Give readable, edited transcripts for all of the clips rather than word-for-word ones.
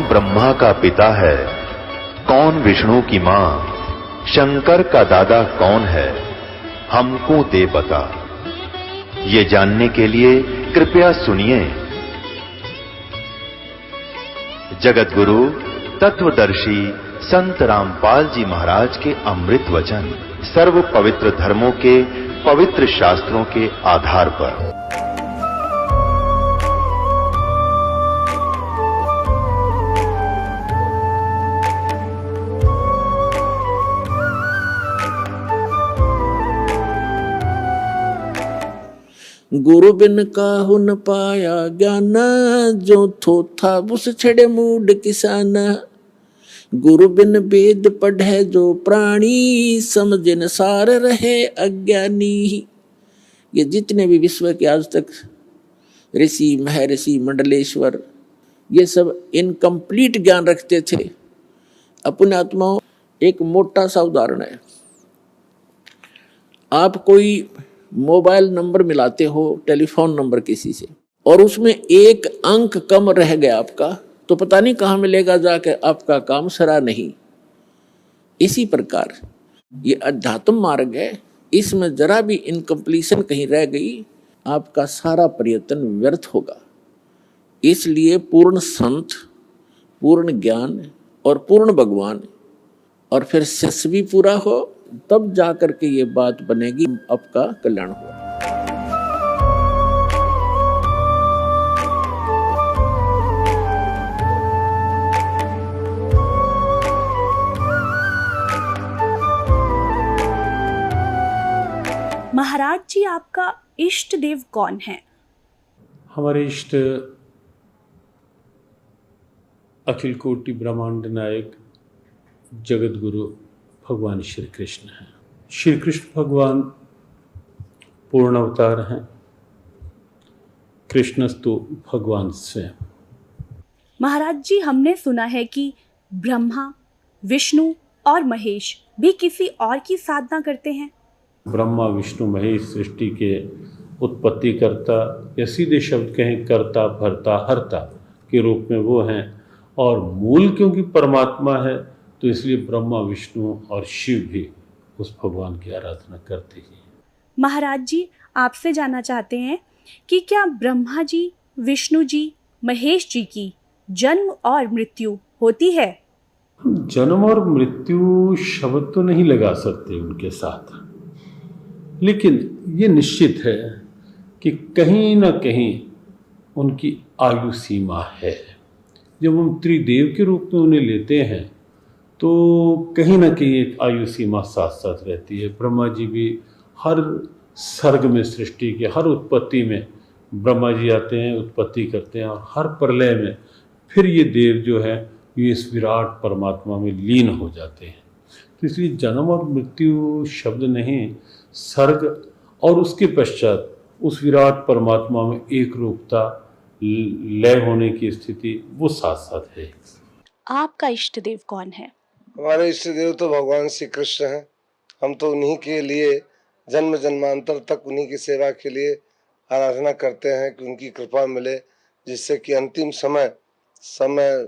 ब्रह्मा का पिता है, कौन विष्णु की मां, शंकर का दादा कौन है, हमको दे बता। ये जानने के लिए कृपया सुनिए। जगत गुरु तत्वदर्शी संत रामपाल जी महाराज के अमृत वचन सर्व पवित्र धर्मों के पवित्र शास्त्रों के आधार पर। गुरु बिन काहु न पाया ज्ञान, जो थोथा उस छड़े मूड किसान। गुरु बिन वेद पढ़े जो प्राणी, समझन सार रहे अज्ञानी। ये जितने भी विश्व के आज तक ऋषि महर्षि मंडलेश्वर ये सब इनकम्प्लीट ज्ञान रखते थे अपने आत्माओं। एक मोटा सा उदाहरण है, आप कोई मोबाइल नंबर मिलाते हो टेलीफोन नंबर किसी से, और उसमें एक अंक कम रह गया आपका, तो पता नहीं कहाँ मिलेगा जाके, आपका काम सरा नहीं। इसी प्रकार ये अध्यात्म मार्ग है, इसमें जरा भी इनकम्प्लीशन कहीं रह गई, आपका सारा प्रयत्न व्यर्थ होगा। इसलिए पूर्ण संत, पूर्ण ज्ञान और पूर्ण भगवान, और फिर शिष्य भी पूरा हो, तब जाकर के ये बात बनेगी, आपका कल्याण हो। महाराज जी, आपका इष्ट देव कौन है? हमारे इष्ट अखिल कोटि ब्रह्मांड नायक जगत गुरु भगवान श्री कृष्ण हैं। श्री कृष्ण भगवान पूर्ण अवतार हैं। कृष्णस्तु भगवान स्वयं। महाराज जी, हमने सुना है कि ब्रह्मा, विष्णु और महेश भी किसी और की साधना करते हैं। ब्रह्मा विष्णु महेश सृष्टि के उत्पत्ति करता, या सीधे शब्द कहें कर्ता भरता हरता के रूप में वो हैं। और मूल क्योंकि परमात्मा है, तो इसलिए ब्रह्मा विष्णु और शिव भी उस भगवान की आराधना करते ही हैं। महाराज जी, आपसे जानना चाहते हैं कि क्या ब्रह्मा जी, विष्णु जी, महेश जी की जन्म और मृत्यु होती है? जन्म और मृत्यु शब्द तो नहीं लगा सकते उनके साथ, लेकिन ये निश्चित है कि कहीं ना कहीं उनकी आयु सीमा है। जब हम त्रिदेव के रूप में उन्हें लेते हैं तो कहीं ना कहीं एक आयु सीमा साथ साथ रहती है। ब्रह्मा जी भी हर सर्ग में, सृष्टि के हर उत्पत्ति में ब्रह्मा जी आते हैं, उत्पत्ति करते हैं, और हर प्रलय में फिर ये देव जो है ये इस विराट परमात्मा में लीन हो जाते हैं। तो इसलिए जन्म और मृत्यु शब्द नहीं, सर्ग और उसके पश्चात उस विराट परमात्मा में एक रूपता, लय होने की स्थिति, वो साथ साथ है। आपका इष्ट देव कौन है? हमारे इष्ट देव तो भगवान श्री कृष्ण हैं। हम तो उन्हीं के लिए जन्म जन्मांतर तक उन्हीं की सेवा के लिए आराधना करते हैं कि उनकी कृपा मिले, जिससे कि अंतिम समय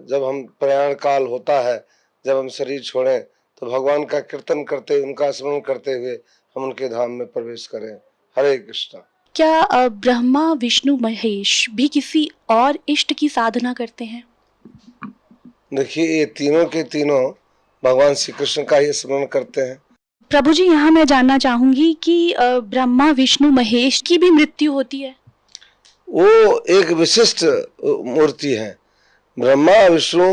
जब हम प्रयाण काल होता है, जब हम शरीर छोड़ें, तो भगवान का कीर्तन करते, उनका स्मरण करते हुए हम उनके धाम में प्रवेश करें। हरे कृष्णा। क्या ब्रह्मा विष्णु महेश भी किसी और इष्ट की साधना करते हैं? देखिए, ये तीनों के तीनों भगवान श्री कृष्ण का ही स्मरण करते हैं। प्रभु जी, यहाँ मैं जानना चाहूंगी कि ब्रह्मा विष्णु महेश की भी मृत्यु होती है? वो एक विशिष्ट मूर्ति है। ब्रह्मा विष्णु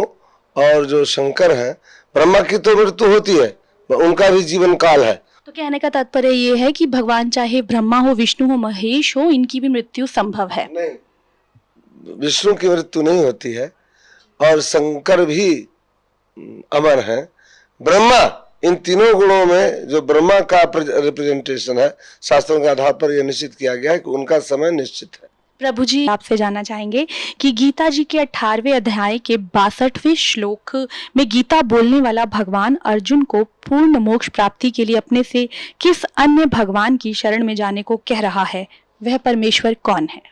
और जो शंकर हैं, ब्रह्मा की तो मृत्यु होती है, उनका भी जीवन काल है। तो कहने का तात्पर्य ये है कि भगवान चाहे ब्रह्मा हो, विष्णु हो, महेश हो, इनकी भी मृत्यु संभव है? नहीं, विष्णु की मृत्यु नहीं होती है, और शंकर भी अमर है। ब्रह्मा, इन तीनों गुणों में जो ब्रह्मा का रिप्रेजेंटेशन है, शास्त्रों के आधार पर यह निश्चित किया गया है कि उनका समय निश्चित है। प्रभु जी, आपसे जानना चाहेंगे कि गीता जी के 18वें अध्याय के 62वें श्लोक में गीता बोलने वाला भगवान अर्जुन को पूर्ण मोक्ष प्राप्ति के लिए अपने से किस अन्य भगवान की शरण में जाने को कह रहा है? वह परमेश्वर कौन है?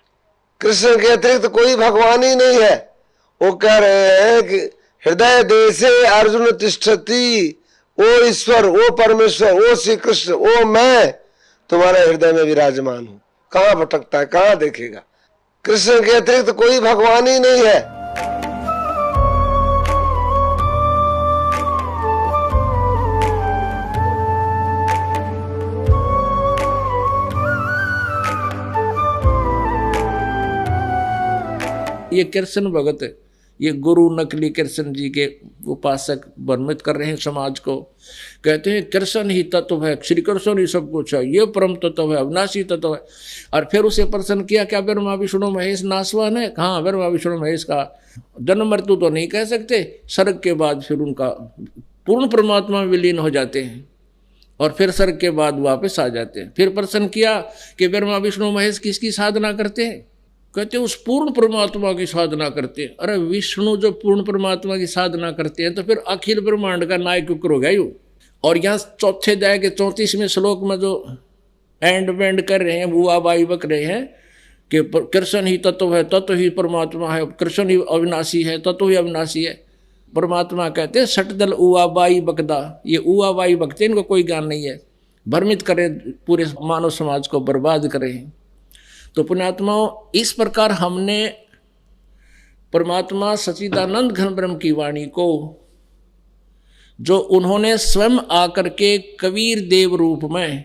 कृष्ण के अतिरिक्त कोई भगवान ही नहीं है। वो कह रहे हैं कि हृदय देशे अर्जुन तिष्ठति, ओ ईश्वर, ओ परमेश्वर, ओ श्री कृष्ण, ओ मैं तुम्हारे हृदय में विराजमान हूं। कहां भटकता है, कहां देखेगा? कृष्ण के अतिरिक्त कोई भगवान ही नहीं है। ये कृष्ण भगत, ये गुरु नकली कृष्ण जी के उपासक भ्रमित कर रहे हैं समाज को। कहते हैं कृष्ण ही तत्व है, श्री कृष्ण ही सब कुछ है, ये परम तत्व है, अविनाशी तत्व है। और फिर उसे प्रश्न किया, क्या ब्रह्मा विष्णु महेश नासवान है? हाँ, ब्रह्मा विष्णु महेश का जन्म मृत्यु तो नहीं कह सकते, सर्ग के बाद फिर उनका पूर्ण परमात्मा में विलीन हो जाते हैं और फिर सर्ग के बाद वापस आ जाते हैं। फिर प्रश्न किया कि ब्रह्मा विष्णु महेश किसकी साधना करते हैं? कहते हैं उस पूर्ण परमात्मा की साधना करते हैं। अरे विष्णु जो पूर्ण परमात्मा की साधना करते हैं तो फिर अखिल ब्रह्मांड का नायक हो गया यू। और यहाँ चौथे अध्याय के 34वें श्लोक में जो एंड बेंड कर रहे हैं, बुआ बाई बक रहे हैं कि कृष्ण ही तत्व है, तत्व ही परमात्मा है, कृष्ण ही अविनाशी है, तत्व ही अविनाशी है। परमात्मा कहते हैं सटदल उआ बाई बकदा, ये उआ बाई बकते, इनको कोई ज्ञान नहीं है, भ्रमित करें, पूरे मानव समाज को बर्बाद करें। तो पुण्यात्माओं, इस प्रकार हमने परमात्मा सच्चिदानंद घन ब्रह्म की वाणी को, जो उन्होंने स्वयं आकर के कबीर देव रूप में,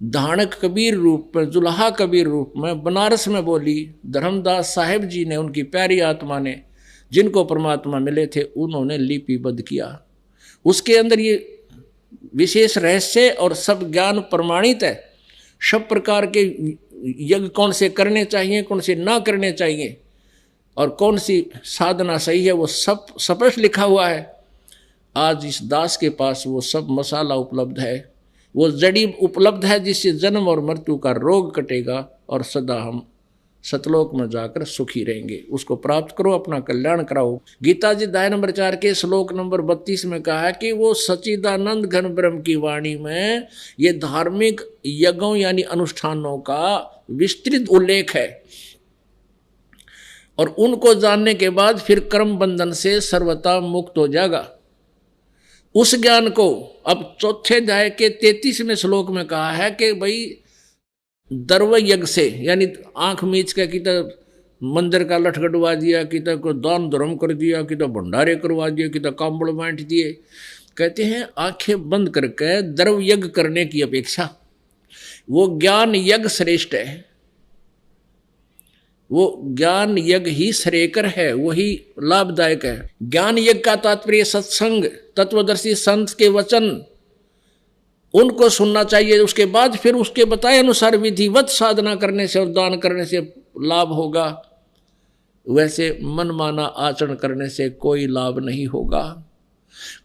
धानक कबीर रूप में, जुल्हा कबीर रूप में बनारस में बोली, धर्मदास साहिब जी ने, उनकी प्यारी आत्मा ने, जिनको परमात्मा मिले थे, उन्होंने लिपिबद्ध किया। उसके अंदर ये विशेष रहस्य और सब ज्ञान प्रमाणित है। सब प्रकार के यज्ञ कौन से करने चाहिए, कौन से ना करने चाहिए, और कौन सी साधना सही है, वो सब स्पष्ट लिखा हुआ है। आज इस दास के पास वो सब मसाला उपलब्ध है, वो जड़ी उपलब्ध है, जिससे जन्म और मृत्यु का रोग कटेगा और सदा हम सतलोक में जाकर सुखी रहेंगे। उसको प्राप्त करो, अपना कल्याण कराओ। गीता जी अध्याय नंबर 4 के श्लोक नंबर 32 में कहा है कि वो सच्चिदानंद घन ब्रह्म की वाणी में ये धार्मिक यज्ञों यानी अनुष्ठानों का विस्तृत उल्लेख है, और उनको जानने के बाद फिर कर्म बंधन से सर्वथा मुक्त हो जाएगा। उस ज्ञान को अब चौथे अध्याय के 33वें श्लोक में कहा है कि भाई दर्व यज्ञ से, यानी आंख मीच के कि तो मंदिर का लठ कटवा दिया, कि तो को दान धर्म कर दिया, कि तो भंडारे करवा दिए, कि तो कांबड़ बांट दिए। कहते हैं आंखें बंद करके दर्व यज्ञ करने की अपेक्षा वो ज्ञान यज्ञ श्रेष्ठ है। वो ज्ञान यज्ञ ही श्रेयकर है, वही लाभदायक है। ज्ञान यज्ञ का तात्पर्य सत्संग, तत्वदर्शी संत के वचन, उनको सुनना चाहिए। उसके बाद फिर उसके बताए अनुसार विधिवत साधना करने से और दान करने से लाभ होगा। वैसे मनमाना आचरण करने से कोई लाभ नहीं होगा।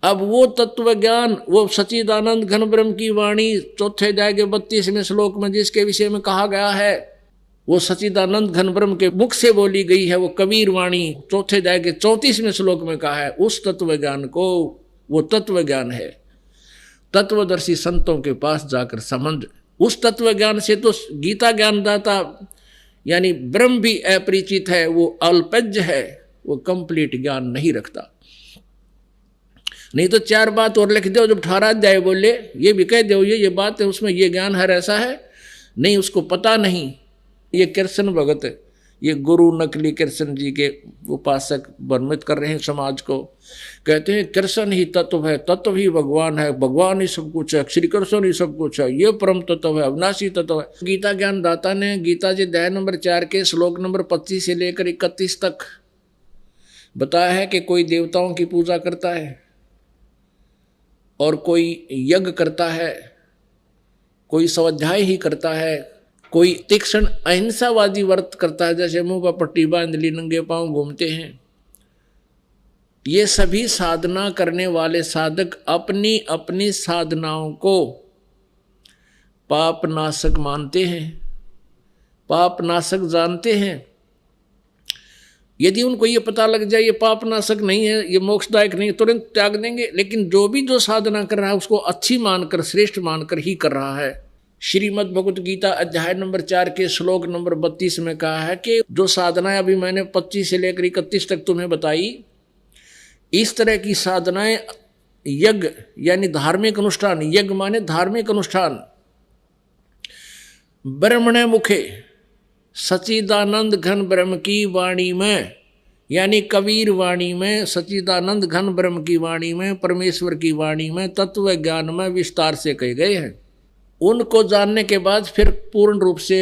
अब वो तत्व ज्ञान, वो सच्चिदानंद घन ब्रह्म की वाणी चौथे अध्याय के 32वें श्लोक में जिसके विषय में कहा गया है, वो सच्चिदानंद घन ब्रह्म के मुख से बोली गई है, वो कबीर वाणी चौथे अध्याय के 34वें श्लोक में कहा है। उस तत्व ज्ञान को, वो तत्व ज्ञान है, तत्वदर्शी संतों के पास जाकर संबंध। उस तत्व ज्ञान से तो गीता ज्ञानदाता यानी ब्रह्म भी अपरिचित है, वो अल्पज्ञ है, वो कंप्लीट ज्ञान नहीं रखता। नहीं तो 4 बात और लिख दो, जब 18 अध्याय बोले ये भी कह दो ये बात है, उसमें ये ज्ञान है, ऐसा है नहीं, उसको पता नहीं। ये कृष्ण भगत, ये गुरु नकली कृष्ण जी के उपासक भ्रमित कर रहे हैं समाज को। कहते हैं कृष्ण ही तत्व है, तत्व ही भगवान है, भगवान ही सब कुछ है, श्री कृष्ण ही सब कुछ है, ये परम तत्व है, अविनाशी तत्व है। गीता ज्ञानदाता ने गीता जी अध्याय नंबर 4 के श्लोक नंबर 25 से लेकर 31 तक बताया है कि कोई देवताओं की पूजा करता है और कोई यज्ञ करता है, कोई स्वाध्याय ही करता है, कोई तीक्ष्ण अहिंसावादी व्रत करता है, जैसे मुंह पर पट्टी बांध ली, नंगे पांव घूमते हैं। ये सभी साधना करने वाले साधक अपनी अपनी साधनाओं को पाप नाशक मानते हैं, पाप नाशक जानते हैं। यदि उनको ये पता लग जाए ये पाप नाशक नहीं है, ये मोक्षदायक नहीं है, तुरंत त्याग देंगे। लेकिन जो साधना कर रहा है उसको अच्छी मानकर, श्रेष्ठ मानकर ही कर रहा है। श्रीमद् भगवत गीता अध्याय नंबर 4 के श्लोक नंबर 32 में कहा है कि जो साधना अभी मैंने 25 से लेकर 31 तक तुम्हें बताई, इस तरह की साधनाएं, यज्ञ यानी धार्मिक अनुष्ठान, यज्ञ माने धार्मिक अनुष्ठान, ब्रह्मणे मुखे सच्चिदानंद घन ब्रह्म की वाणी में, यानी कबीर वाणी में, सच्चिदानंद घन ब्रह्म की वाणी में, परमेश्वर की वाणी में, तत्व ज्ञान में विस्तार से कहे गए हैं। उनको जानने के बाद फिर पूर्ण रूप से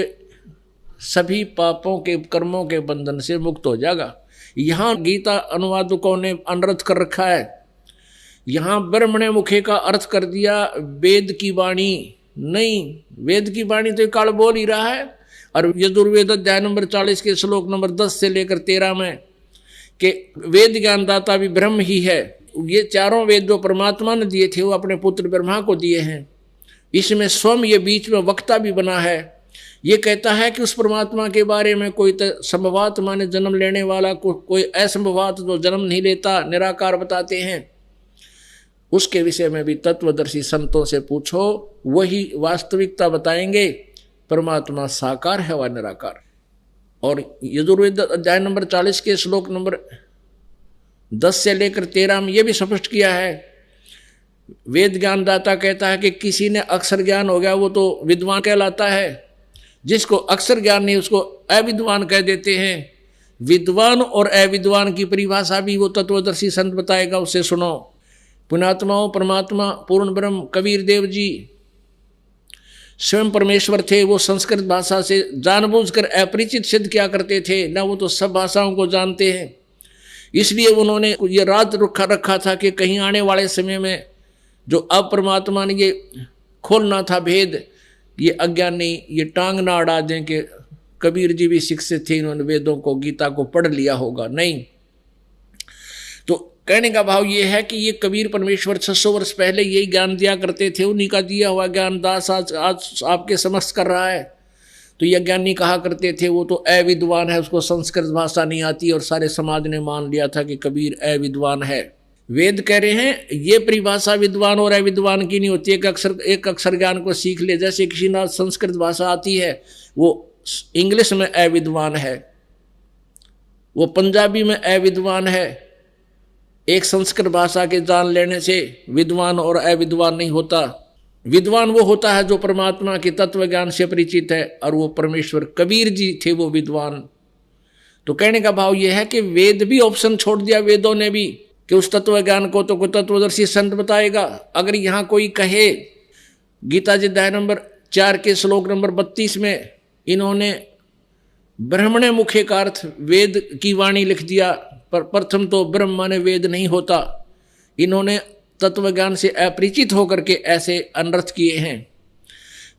सभी पापों के कर्मों के बंधन से मुक्त हो जाएगा। यहाँ गीता अनुवादकों ने अनर्थ कर रखा है, यहाँ ब्रह्मणे मुखे का अर्थ कर दिया वेद की वाणी। नहीं, वेद की वाणी तो काल बोल ही रहा है। और यजुर्वेद अध्याय नंबर 40 के श्लोक नंबर 10 से लेकर 13 में कि वेद ज्ञानदाता भी ब्रह्म ही है। ये चारों वेद जो परमात्मा ने दिए थे वो अपने पुत्र ब्रह्मा को दिए हैं। इसमें स्वयं ये बीच में वक्ता भी बना है। ये कहता है कि उस परमात्मा के बारे में कोई संभवात माने जन्म लेने वाला, कोई असंभवात जो जन्म नहीं लेता, निराकार बताते हैं। उसके विषय में भी तत्वदर्शी संतों से पूछो, वही वास्तविकता बताएंगे। परमात्मा साकार है व निराकार। और यजुर्वेद अध्याय नंबर 40 के श्लोक नंबर 10 से लेकर 13 में यह भी स्पष्ट किया है। वेद ज्ञानदाता कहता है कि किसी ने अक्षर ज्ञान हो गया वो तो विद्वान कहलाता है, जिसको अक्षर ज्ञान नहीं उसको अविद्वान कह देते हैं। विद्वान और अविद्वान की परिभाषा भी वो तत्वदर्शी संत बताएगा, उससे सुनो। पुण्यात्माओं, परमात्मा पूर्ण ब्रह्म कबीर देव जी स्वयं परमेश्वर थे। वो संस्कृत भाषा से जानबूझकर अपरिचित सिद्ध क्या करते थे ना, वो तो सब भाषाओं को जानते हैं। इसलिए उन्होंने ये राज रखा था कि कहीं आने वाले समय में जो अब परमात्मा ने ये खोलना था भेद, ये अज्ञानी ये टांग ना अड़ा दें कि कबीर जी भी शिक्षित थे, इन्होंने वेदों को गीता को पढ़ लिया होगा। नहीं, तो कहने का भाव ये है कि ये कबीर परमेश्वर 600 वर्ष पहले यही ज्ञान दिया करते थे। उन्हीं का दिया हुआ ज्ञान दास आज आपके समक्ष कर रहा है। तो यह ज्ञानी कहा करते थे वो तो अविद्वान है, उसको संस्कृत भाषा नहीं आती, और सारे समाज ने मान लिया था कि कबीर अविद्वान है। वेद कह रहे हैं ये परिभाषा विद्वान और अविद्वान की नहीं होती। एक अक्षर ज्ञान को सीख ले, जैसे किसी ना संस्कृत भाषा आती है वो इंग्लिश में अविद्वान है, वो पंजाबी में अविद्वान है। एक संस्कृत भाषा के जान लेने से विद्वान और अविद्वान नहीं होता। विद्वान वो होता है जो परमात्मा के तत्व ज्ञान से परिचित है, और वो परमेश्वर कबीर जी थे वो विद्वान। तो कहने का भाव ये है कि वेद भी ऑप्शन छोड़ दिया वेदों ने भी कि उस तत्व ज्ञान को तो कोई तत्वदर्शी संत बताएगा। अगर यहाँ कोई कहे, गीता जी अध्याय नंबर 4 के श्लोक नंबर 32 में इन्होंने ब्रह्मणे मुखे का अर्थ वेद की वाणी लिख दिया, पर प्रथम तो ब्रह्म माने वेद नहीं होता। इन्होंने तत्व ज्ञान से अपरिचित होकर के ऐसे अनर्थ किए हैं।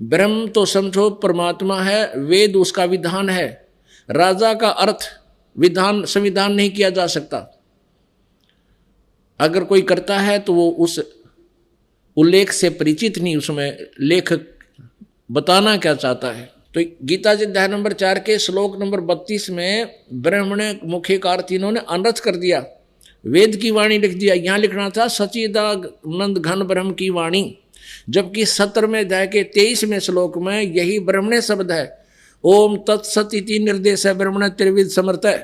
ब्रह्म तो समझो परमात्मा है, वेद उसका विधान है। राजा का अर्थ विधान संविधान नहीं किया जा सकता। अगर कोई करता है तो वो उस उल्लेख से परिचित नहीं, उसमें लेखक बताना क्या चाहता है। तो गीता जी अध्याय नंबर 4 के श्लोक नंबर 32 में ब्रह्मणे मुखे का अर्थ इन्होंने अनर्थ कर दिया, वेद की वाणी लिख दिया। यहाँ लिखना था सच्चिदानंद घन ब्रह्म की वाणी, जबकि 17वें अध्याय के 23वें श्लोक में यही ब्रह्मणे शब्द है। ओम तत्सत इति निर्देश है ब्रह्मणे त्रिविध समर्थ है।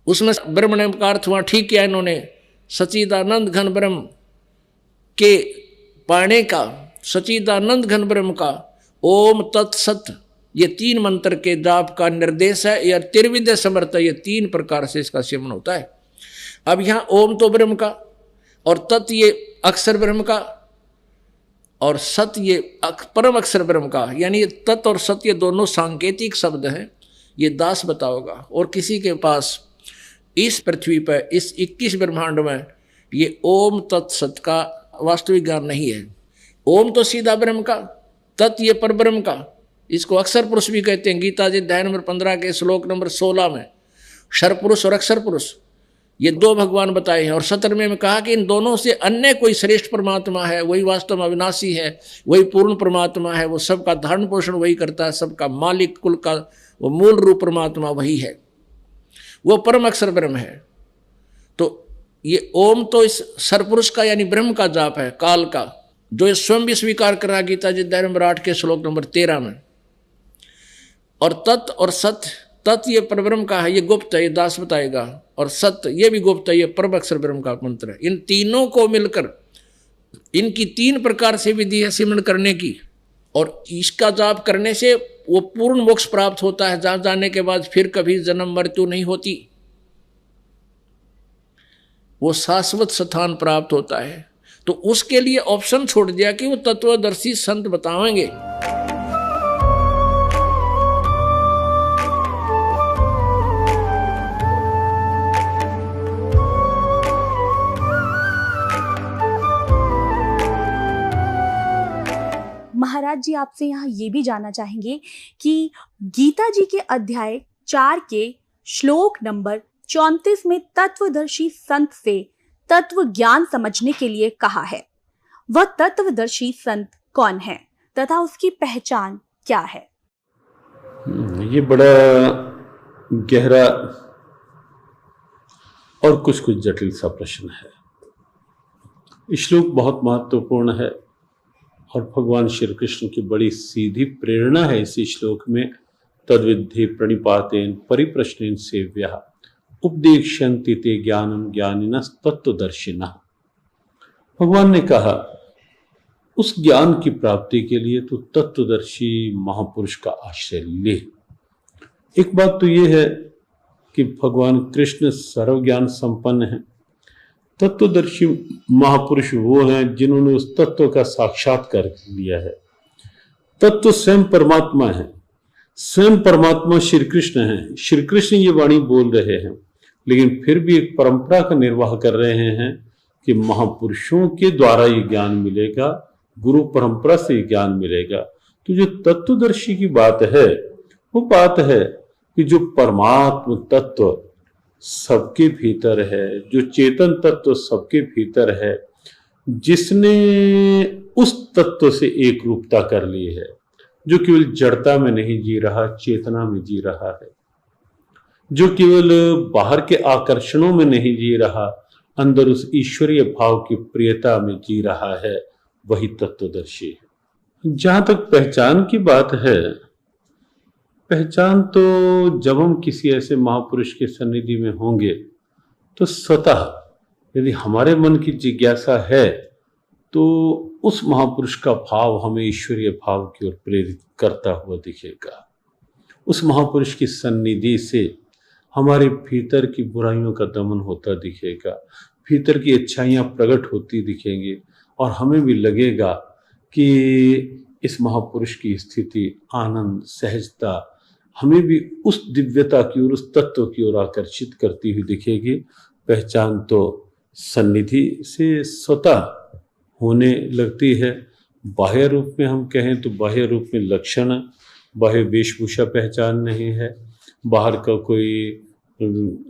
उसमें ब्रह्मणे का अर्थ वहाँ ठीक किया इन्होंने, सच्चिदानंद घन ब्रह्म के पाने का, सच्चिदानंद घन ब्रह्म का ओम तत्सत, ये 3 मंत्र के जाप का निर्देश है। या त्रिविध समर्थ, ये 3 प्रकार से इसका सेवन होता है। अब यहाँ ओम तो ब्रह्म का, और तत् ये अक्षर ब्रह्म का, और सत ये परम अक्षर ब्रह्म का। यानी तत् और सत ये दोनों सांकेतिक शब्द हैं। ये दास बताओगा, और किसी के पास इस पृथ्वी पर इस 21 ब्रह्मांड में ये ओम तत्सत का वास्तविक ज्ञान नहीं है। ओम तो सीधा ब्रह्म का, तत् ये पर ब्रह्म का। इसको अक्षर पुरुष भी कहते हैं। गीता जी अध्याय नंबर 15 के श्लोक नंबर 16 में क्षर पुरुष और अक्षर पुरुष ये 2 भगवान बताए हैं। और 17वें में कहा कि इन दोनों से अन्य कोई श्रेष्ठ परमात्मा है, वही वास्तव में अविनाशी है, वही पूर्ण परमात्मा है, वो सबका धारण पोषण वही करता है, सबका मालिक, कुल का वो मूल रूप परमात्मा वही है, वो परम अक्षर ब्रह्म है। तो ये ओम तो इस सरपुरुष का यानी ब्रह्म का जाप है, काल का, जो ये स्वयं भी स्वीकार कर रहा गीता जी अध्याय नंबर 8 के श्लोक नंबर 13 में। और तत् और सत तत् ये परब्रह्म का है, ये गुप्त है, ये दास बताएगा, और सत्य ये भी गुप्त है, ये परम अक्षर ब्रह्म का मंत्र है। इन तीनों को मिलकर इनकी 3 प्रकार से विधि है सिमरन करने की, और इसका जाप करने से वो पूर्ण मोक्ष प्राप्त होता है, जहां जाने के बाद फिर कभी जन्म मृत्यु नहीं होती, वो शाश्वत स्थान प्राप्त होता है। तो उसके लिए ऑप्शन छोड़ दिया कि वो तत्वदर्शी संत बताएंगे। महाराज जी, आपसे यहाँ ये भी जानना चाहेंगे कि गीता जी के अध्याय 4 के श्लोक नंबर 34 में तत्वदर्शी संत से तत्व ज्ञान समझने के लिए कहा है। वह तत्वदर्शी संत कौन है तथा उसकी पहचान क्या है? ये बड़ा गहरा और कुछ जटिल सा प्रश्न है। श्लोक बहुत महत्वपूर्ण है और भगवान श्री कृष्ण की बड़ी सीधी प्रेरणा है इसी श्लोक में। तद्विद्धि प्रणिपातेन परिप्रश्नेन सेव्यः उपदेक्ष्यन्ति ते ज्ञानम ज्ञानिनः तत्वदर्शिनः। भगवान ने कहा उस ज्ञान की प्राप्ति के लिए तू तत्वदर्शी महापुरुष का आश्रय ले। एक बात तो ये है कि भगवान कृष्ण सर्वज्ञान संपन्न है। तत्वदर्शी महापुरुष वो हैं जिन्होंने उस तत्व का साक्षात्कार लिया है। तत्व स्वयं परमात्मा है, स्वयं परमात्मा श्री कृष्ण है। श्री कृष्ण ये वाणी बोल रहे हैं, लेकिन फिर भी एक परंपरा का निर्वाह कर रहे हैं कि महापुरुषों के द्वारा ये ज्ञान मिलेगा, गुरु परंपरा से ये ज्ञान मिलेगा। तो जो तत्वदर्शी की बात है वो बात है कि जो परमात्म तत्व सबके भीतर है, जो चेतन तत्व सबके भीतर है, जिसने उस तत्व से एक रूपता कर ली है, जो केवल जड़ता में नहीं जी रहा, चेतना में जी रहा है, जो केवल बाहर के आकर्षणों में नहीं जी रहा, अंदर उस ईश्वरीय भाव की प्रियता में जी रहा है, वही तत्वदर्शी है। जहां तक पहचान की बात है, पहचान तो जब हम किसी ऐसे महापुरुष के सन्निधि में होंगे तो स्वतः यदि हमारे मन की जिज्ञासा है तो उस महापुरुष का भाव हमें ईश्वरीय भाव की ओर प्रेरित करता हुआ दिखेगा। उस महापुरुष की सन्निधि से हमारे भीतर की बुराइयों का दमन होता दिखेगा, भीतर की अच्छाइयाँ प्रकट होती दिखेंगी, और हमें भी लगेगा कि इस महापुरुष की स्थिति, आनंद, सहजता हमें भी उस दिव्यता की ओर, उस तत्व की ओर आकर्षित करती हुई दिखेगी। पहचान तो सन्निधि से स्वतः होने लगती है। बाह्य रूप में हम कहें तो बाह्य रूप में लक्षण, बाह्य वेशभूषा पहचान नहीं है, बाहर का कोई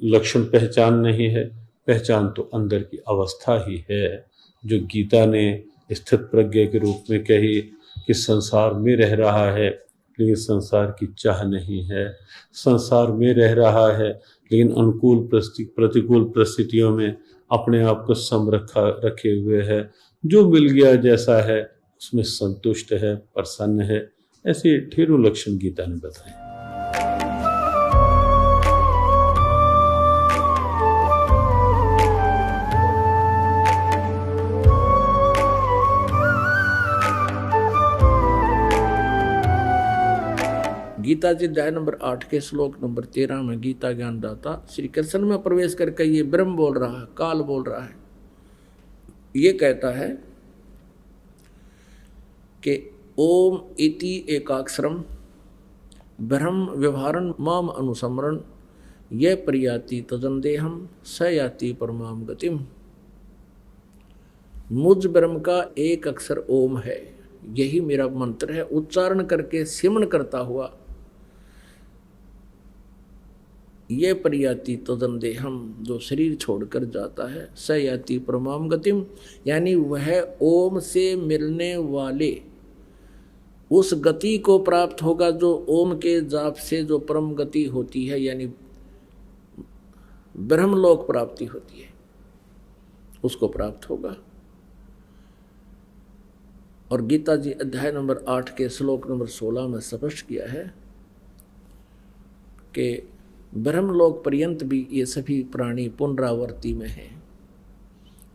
लक्षण पहचान नहीं है। पहचान तो अंदर की अवस्था ही है, जो गीता ने स्थित प्रज्ञ के रूप में कही कि संसार में रह रहा है लेकिन संसार की चाह नहीं है, संसार में रह रहा है लेकिन अनुकूल प्रतिकूल परिस्थितियों में अपने आप को सम रखे हुए है, जो मिल गया जैसा है उसमें संतुष्ट है, प्रसन्न है। ऐसे ढेरों लक्षण गीता ने बताए। गीता जी अध्याय नंबर 8 के श्लोक नंबर 13 में गीता ज्ञान दाता श्री कृष्ण में प्रवेश करके ये ब्रह्म बोल रहा है, काल बोल रहा है। ये कहता है कि ओम इति एकाक्षरम ब्रह्म व्यवहारन माम अनुसमरण ये प्रयाति तजंदेहम स याति परमाम गतिम। मुझ ब्रह्म का एक अक्षर ओम है, यही मेरा मंत्र है। उच्चारण करके सिमरण करता हुआ ये प्रयाति तदंदेहम, जो शरीर छोड़कर जाता है, स याति परमाम गतिम, यानी वह ओम से मिलने वाले उस गति को प्राप्त होगा जो ओम के जाप से जो परम गति होती है, यानी ब्रह्मलोक प्राप्ति होती है, उसको प्राप्त होगा। और गीता जी अध्याय नंबर 8 के श्लोक नंबर 16 में स्पष्ट किया है कि ब्रह्मलोक पर्यंत भी ये सभी प्राणी पुनरावर्ती में हैं।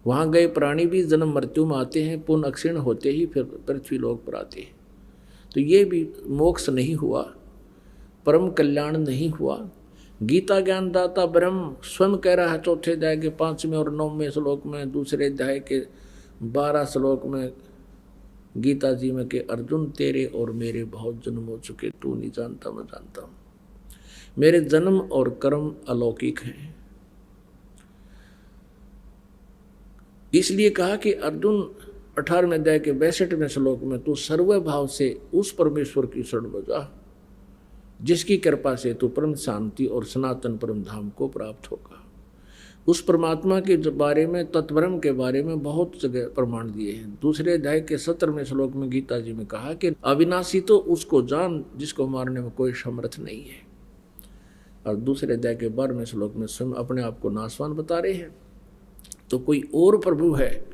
वहाँ गए प्राणी भी जन्म मृत्यु में आते हैं, पुनः अक्षीण होते ही फिर पृथ्वी लोक पर आते हैं। तो ये भी मोक्ष नहीं हुआ, परम कल्याण नहीं हुआ। गीता ज्ञानदाता ब्रह्म स्वयं कह रहा है चौथे अध्याय के 5वें और 9वें श्लोक में, दूसरे अध्याय के 12 श्लोक में गीता जी में कि अर्जुन तेरे और मेरे बहुत जन्म हो चुके, तू नहीं जानता मैं जानता हूँ। मेरे जन्म और कर्म अलौकिक हैं। इसलिए कहा कि अर्जुन 18वें अध्याय के 62वें श्लोक में तू सर्व भाव से उस परमेश्वर की शरण में जा जिसकी कृपा से तू परम शांति और सनातन परम धाम को प्राप्त होगा। उस परमात्मा के बारे में, तत्ब्रह्म के बारे में बहुत जगह प्रमाण दिए हैं। दूसरे अध्याय के 17वें श्लोक में गीता जी में कहा कि अविनाशी तो उसको जान जिसको मारने में कोई समर्थ नहीं है। और दूसरे अध्याय के 12वें श्लोक में स्वयं अपने आप को नाशवान बता रहे हैं। तो कोई और प्रभु है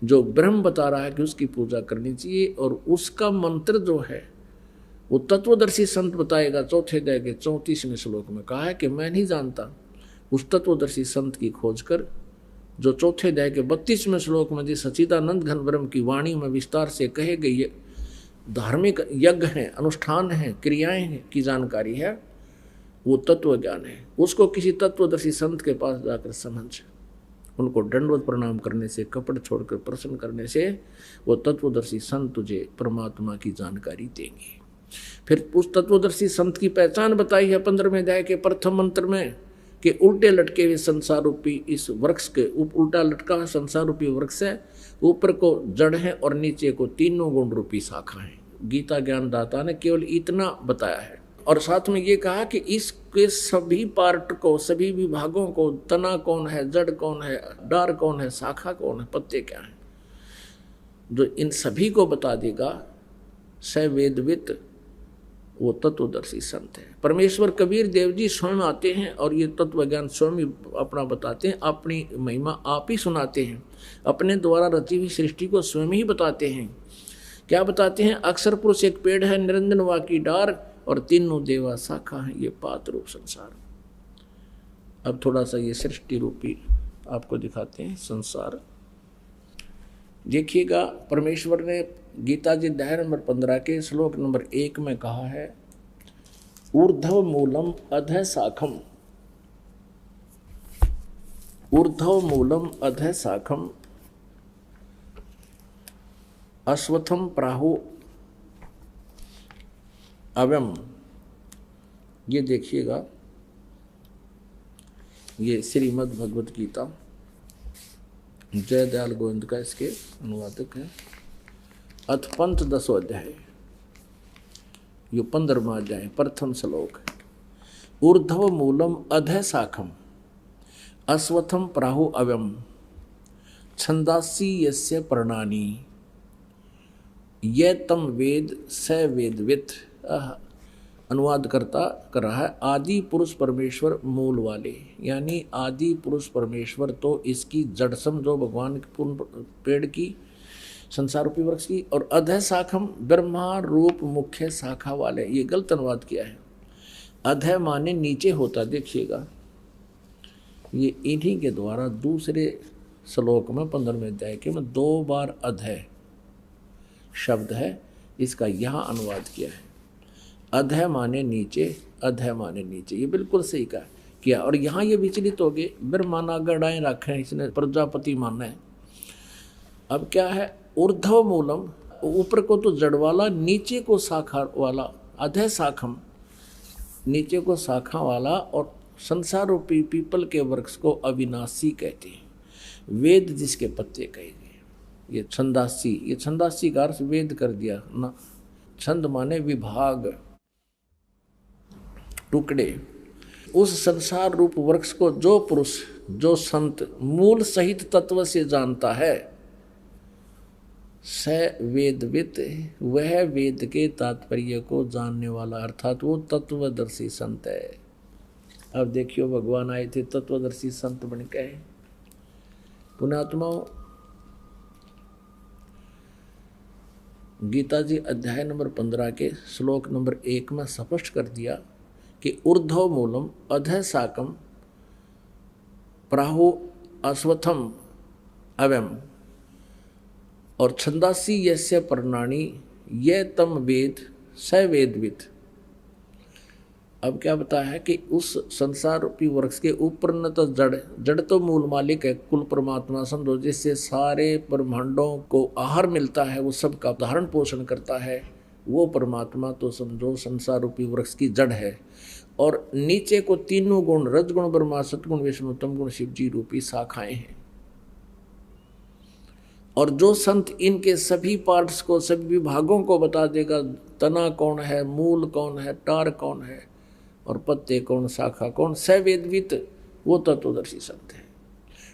जो ब्रह्म बता रहा है कि उसकी पूजा करनी चाहिए, और उसका मंत्र जो है वो तत्वदर्शी संत बताएगा। चौथे अध्याय के 34वें श्लोक में कहा है कि मैं नहीं जानता। उस तत्वदर्शी संत की खोज कर, जो चौथे अध्याय के 32वें श्लोक में जिस सच्चिदानंद घन ब्रह्म की वाणी में विस्तार से कहे गई धार्मिक यज्ञ हैं, अनुष्ठान हैं, क्रियाएं हैं की जानकारी है, वो तत्व ज्ञान है। उसको किसी तत्वदर्शी संत के पास जाकर समझ, उनको दंडवत प्रणाम करने से, कपट छोड़कर प्रसन्न करने से वो तत्वदर्शी संत तुझे परमात्मा की जानकारी देंगे। फिर उस तत्वदर्शी संत की पहचान बताई है 15वें अध्याय के प्रथम मंत्र में कि उल्टे लटके हुए संसार रूपी इस वृक्ष के उल्टा लटका हुआ संसार रूपी वृक्ष है, ऊपर को जड़ है और नीचे को तीनों गुण रूपी शाखा है। गीता ज्ञानदाता ने केवल इतना बताया है, और साथ में ये कहा कि इसके सभी पार्ट को, सभी विभागों को, तना कौन है, जड़ कौन है, डार कौन है, शाखा कौन है, पत्ते क्या है, जो इन सभी को बता देगा स वेदवित, वो तत्वदर्शी संत है। परमेश्वर कबीर देव जी स्वयं आते हैं और ये तत्व ज्ञान स्वयं ही अपना बताते हैं, अपनी महिमा आप ही सुनाते हैं, अपने द्वारा रची हुई सृष्टि को स्वयं ही बताते हैं। क्या बताते हैं? अक्षर पुरुष एक पेड़ है, निरंजन वा की डार, और तीनों देवा शाखा है, ये पात रूप संसार। अब थोड़ा सा ये सृष्टि रूपी आपको दिखाते हैं संसार। देखिएगा, परमेश्वर ने गीता जी अध्याय नंबर 15 के श्लोक नंबर 1 में कहा है, ऊर्ध्व मूलम अधः शाखम, ऊर्ध्व मूलम अधः शाखम अश्वत्थम प्राहु अव्यम। ये देखिएगा, ये श्रीमद् भगवत गीता जय दयाल गोविंद का इसके अनुवादक है। अथ पंथ 10वां अध्याय, ये 15वां अध्याय, प्रथम श्लोक। ऊर्ध्व मूलम अधः शाखम अश्वत्थम प्राहु अव्यम छंदासी यस्य पर्णानि ये तम वेद स वेदवित। अनुवाद करता कर रहा है, आदि पुरुष परमेश्वर मूल वाले, यानी आदि पुरुष परमेश्वर तो इसकी जड़ समझो भगवान पेड़ की, संसार रूपी वृक्ष की, और अधः शाखम ब्रह्मा रूप मुख्य शाखा वाले। ये गलत अनुवाद किया है। अधः माने नीचे होता, देखिएगा ये इन्हीं के द्वारा दूसरे श्लोक में 15वें अध्याय के में 2 बार अधः शब्द है, इसका यहाँ अनुवाद किया है। अधः माने नीचे, अधः माने नीचे, ये बिल्कुल सही कहा किया। और यहाँ ये विचलित हो गए, ब्रह्मा नागरडाएँ रखे हैं, इसने प्रजापति माना है। अब क्या है? ऊर्ध्व मूलम, ऊपर को तो जड़ वाला, नीचे को शाखा वाला, अधः शाखम नीचे को शाखा वाला, और संसार रूपी पीपल के वृक्ष को अविनाशी कहते हैं, वेद जिसके पत्ते कहे गए। ये छंदासी, ये छंदासी का अर्थ वेद कर दिया ना। छंद माने विभाग, टुकड़े। उस संसार रूप वृक्ष को जो पुरुष, जो संत मूल सहित तत्व से जानता है, स वेदवित, वह वेद के तात्पर्य को जानने वाला, अर्थात वो तत्वदर्शी संत है। अब देखियो, भगवान आए थे तत्वदर्शी संत बन के। पुण्यात्माओं, गीता जी अध्याय नंबर 15 के श्लोक नंबर 1 में स्पष्ट कर दिया कि ऊर्ध्व मूलम अधः शाकम प्राहु अश्वत्थम अवयम और छंदासी यस्य पर्णानि ये तम वेद स वेदविद। अब क्या बताया है कि उस संसार रूपी वृक्ष के ऊपर न तो जड़ तो मूल मालिक है, कुल परमात्मा समझो, जिससे सारे ब्रह्मांडों को आहार मिलता है, वो सब का धारण पोषण करता है, वो परमात्मा तो समझो संसार रूपी वृक्ष की जड़ है। और नीचे को तीनों गुण रजगुण ब्रह्मा सतगुण विष्णु तम गुण शिव जी रूपी शाखाएं हैं। और जो संत इनके सभी पार्ट्स को, सभी विभागों को बता देगा, तना कौन है, मूल कौन है, टार कौन है और पत्ते कौन, शाखा कौन, सवेदवित, वो तत्वदर्शी संत है।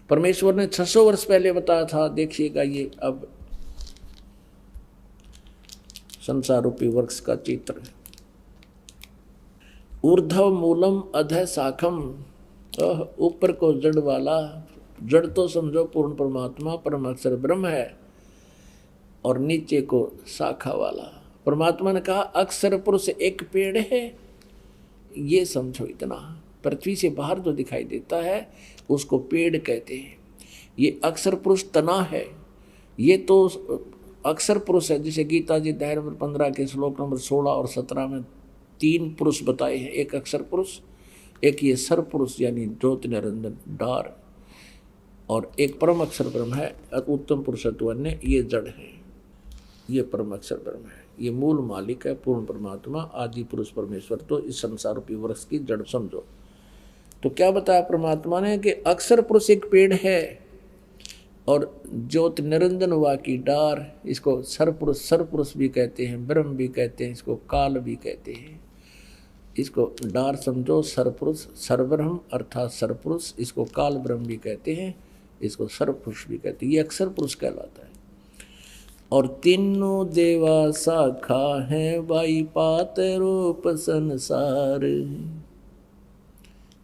परमेश्वर ने 600 वर्ष पहले बताया था। देखिएगा ये अब संसार रूपी वृक्ष का चित्र। ऊर्ध्व मूलम अधः शाखम, ऊपर को जड़ वाला, जड़ तो समझो पूर्ण परमात्मा परम अक्षर ब्रह्म है, और नीचे को शाखा वाला। परमात्मा ने कहा अक्षर पुरुष एक पेड़ है, ये समझो इतना। पृथ्वी से बाहर जो दिखाई देता है उसको पेड़ कहते हैं। ये अक्षर पुरुष तना है, ये तो अक्षर पुरुष है, जिसे गीता जी अध्याय नंबर 15 के श्लोक नंबर 16 और 17 में 3 पुरुष बताए हैं। एक अक्षर पुरुष, एक ये सर पुरुष यानी ज्योति निरंजन डार, और एक परम अक्षर ब्रह्म है उत्तम पुरुषत्व अन्य, ये जड़ है, ये परम अक्षर ब्रह्म है, ये मूल मालिक है पूर्ण परमात्मा आदि पुरुष परमेश्वर। तो इस संसार रूपी वृक्ष की जड़ समझो। तो क्या बताया परमात्मा ने कि अक्षर पुरुष एक पेड़ है और ज्योति निरंजन हुआ की डार, इसको सर पुरुष भी कहते हैं, ब्रह्म भी कहते हैं, इसको काल भी कहते हैं। इसको डार समझो, सरपुरुष सरब्रह्म अर्थात सरपुरुष, इसको काल ब्रह्म भी कहते हैं, इसको सरपुरुष भी कहते हैं। ये अक्षर पुरुष कहलाता है। और तीनों देवा शाखा है बाई पात रूप संसार।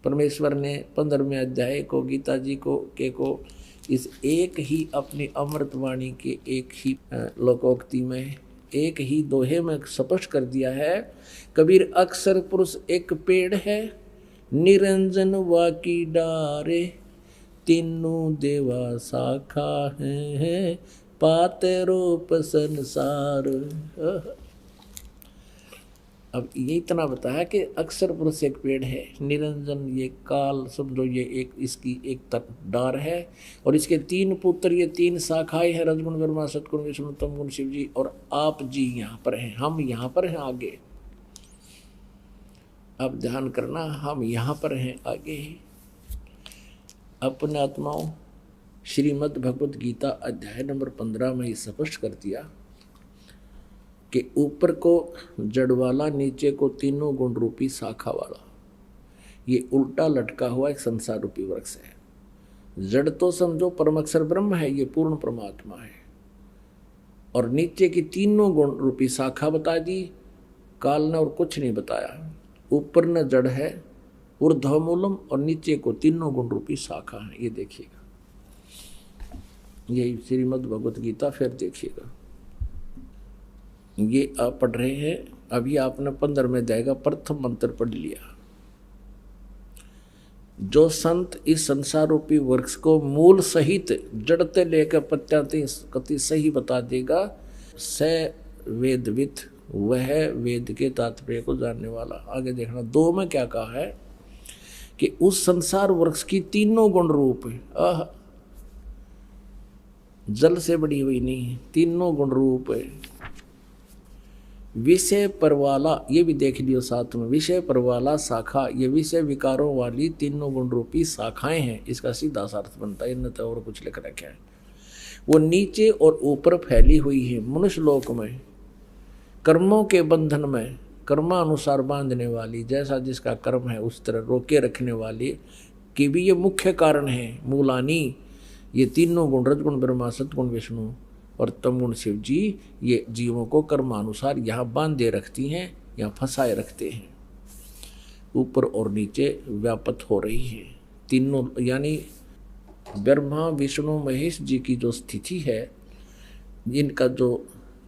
परमेश्वर ने 15वें अध्याय को गीता जी को इस एक ही अपनी अमृतवाणी के एक ही लोकोक्ति में एक ही दोहे में स्पष्ट कर दिया है। कबीर अक्षर पुरुष एक पेड़ है, निरंजन वाकी डारे, तीनों देवा शाखा है पाते रूप संसार। अब ये इतना बताया कि अक्षर पुरुष एक पेड़ है, निरंजन ये काल समझो, ये एक इसकी एक डार है, और इसके 3 पुत्र, ये 3 शाखाएं हैं, रजगुण ब्रह्मा सतगुण विष्णु तम गुण शिव जी, और आप जी यहाँ पर हैं, हम यहाँ पर हैं आगे। अब ध्यान करना, हम यहाँ पर हैं आगे। अपने आत्माओं श्रीमद् भगवत गीता अध्याय नंबर 15 में ये स्पष्ट कर दिया कि ऊपर को जड़ वाला, नीचे को तीनों गुण रूपी शाखा वाला, ये उल्टा लटका हुआ एक संसार रूपी वृक्ष है। जड़ तो समझो परम अक्षर ब्रह्म है, ये पूर्ण परमात्मा है, और नीचे की तीनों गुण रूपी शाखा बता दी काल ने, और कुछ नहीं बताया। ऊपर न जड़ है ऊर्ध्व मूलम, और नीचे को तीनों गुण रूपी शाखा है। ये देखिएगा, यही श्रीमद् भगवत गीता फिर देखिएगा। ये आप पढ़ रहे हैं, अभी आपने 15वें अध्याय का प्रथम मंत्र पढ़ लिया। जो संत इस संसार रूपी वृक्ष को मूल सहित जड़ते लेकर पत्याते कति सही बता देगा, स वेदवित, वह वेद के तात्पर्य को जानने वाला। आगे देखना 2 में क्या कहा है कि उस संसार वृक्ष की तीनों गुण रूप है, जल से बड़ी हुई नहीं है, तीनों गुण रूप है। विषय पर वाला, ये भी देख लियो साथ में, विषय पर वाला शाखा, ये विषय विकारों वाली तीनों गुण रूपी शाखाएं हैं। इसका सीधा सा अर्थ बनता है, इनमें तो और कुछ लिख रखा है। वो नीचे और ऊपर फैली हुई है मनुष्य लोक में, कर्मों के बंधन में, कर्मानुसार बांधने वाली, जैसा जिसका कर्म है उस तरह रोके रखने वाली की भी ये मुख्य कारण है। मूलानी, ये तीनों गुण रजगुण ब्रह्मा सतगुण विष्णु और तमगुण शिव जी, ये जीवों को कर्मानुसार यहाँ बांधे रखती हैं, यहाँ फंसाए रखते हैं। ऊपर और नीचे व्यापत हो रही है तीनों, यानी ब्रह्मा विष्णु महेश जी की जो स्थिति है, इनका जो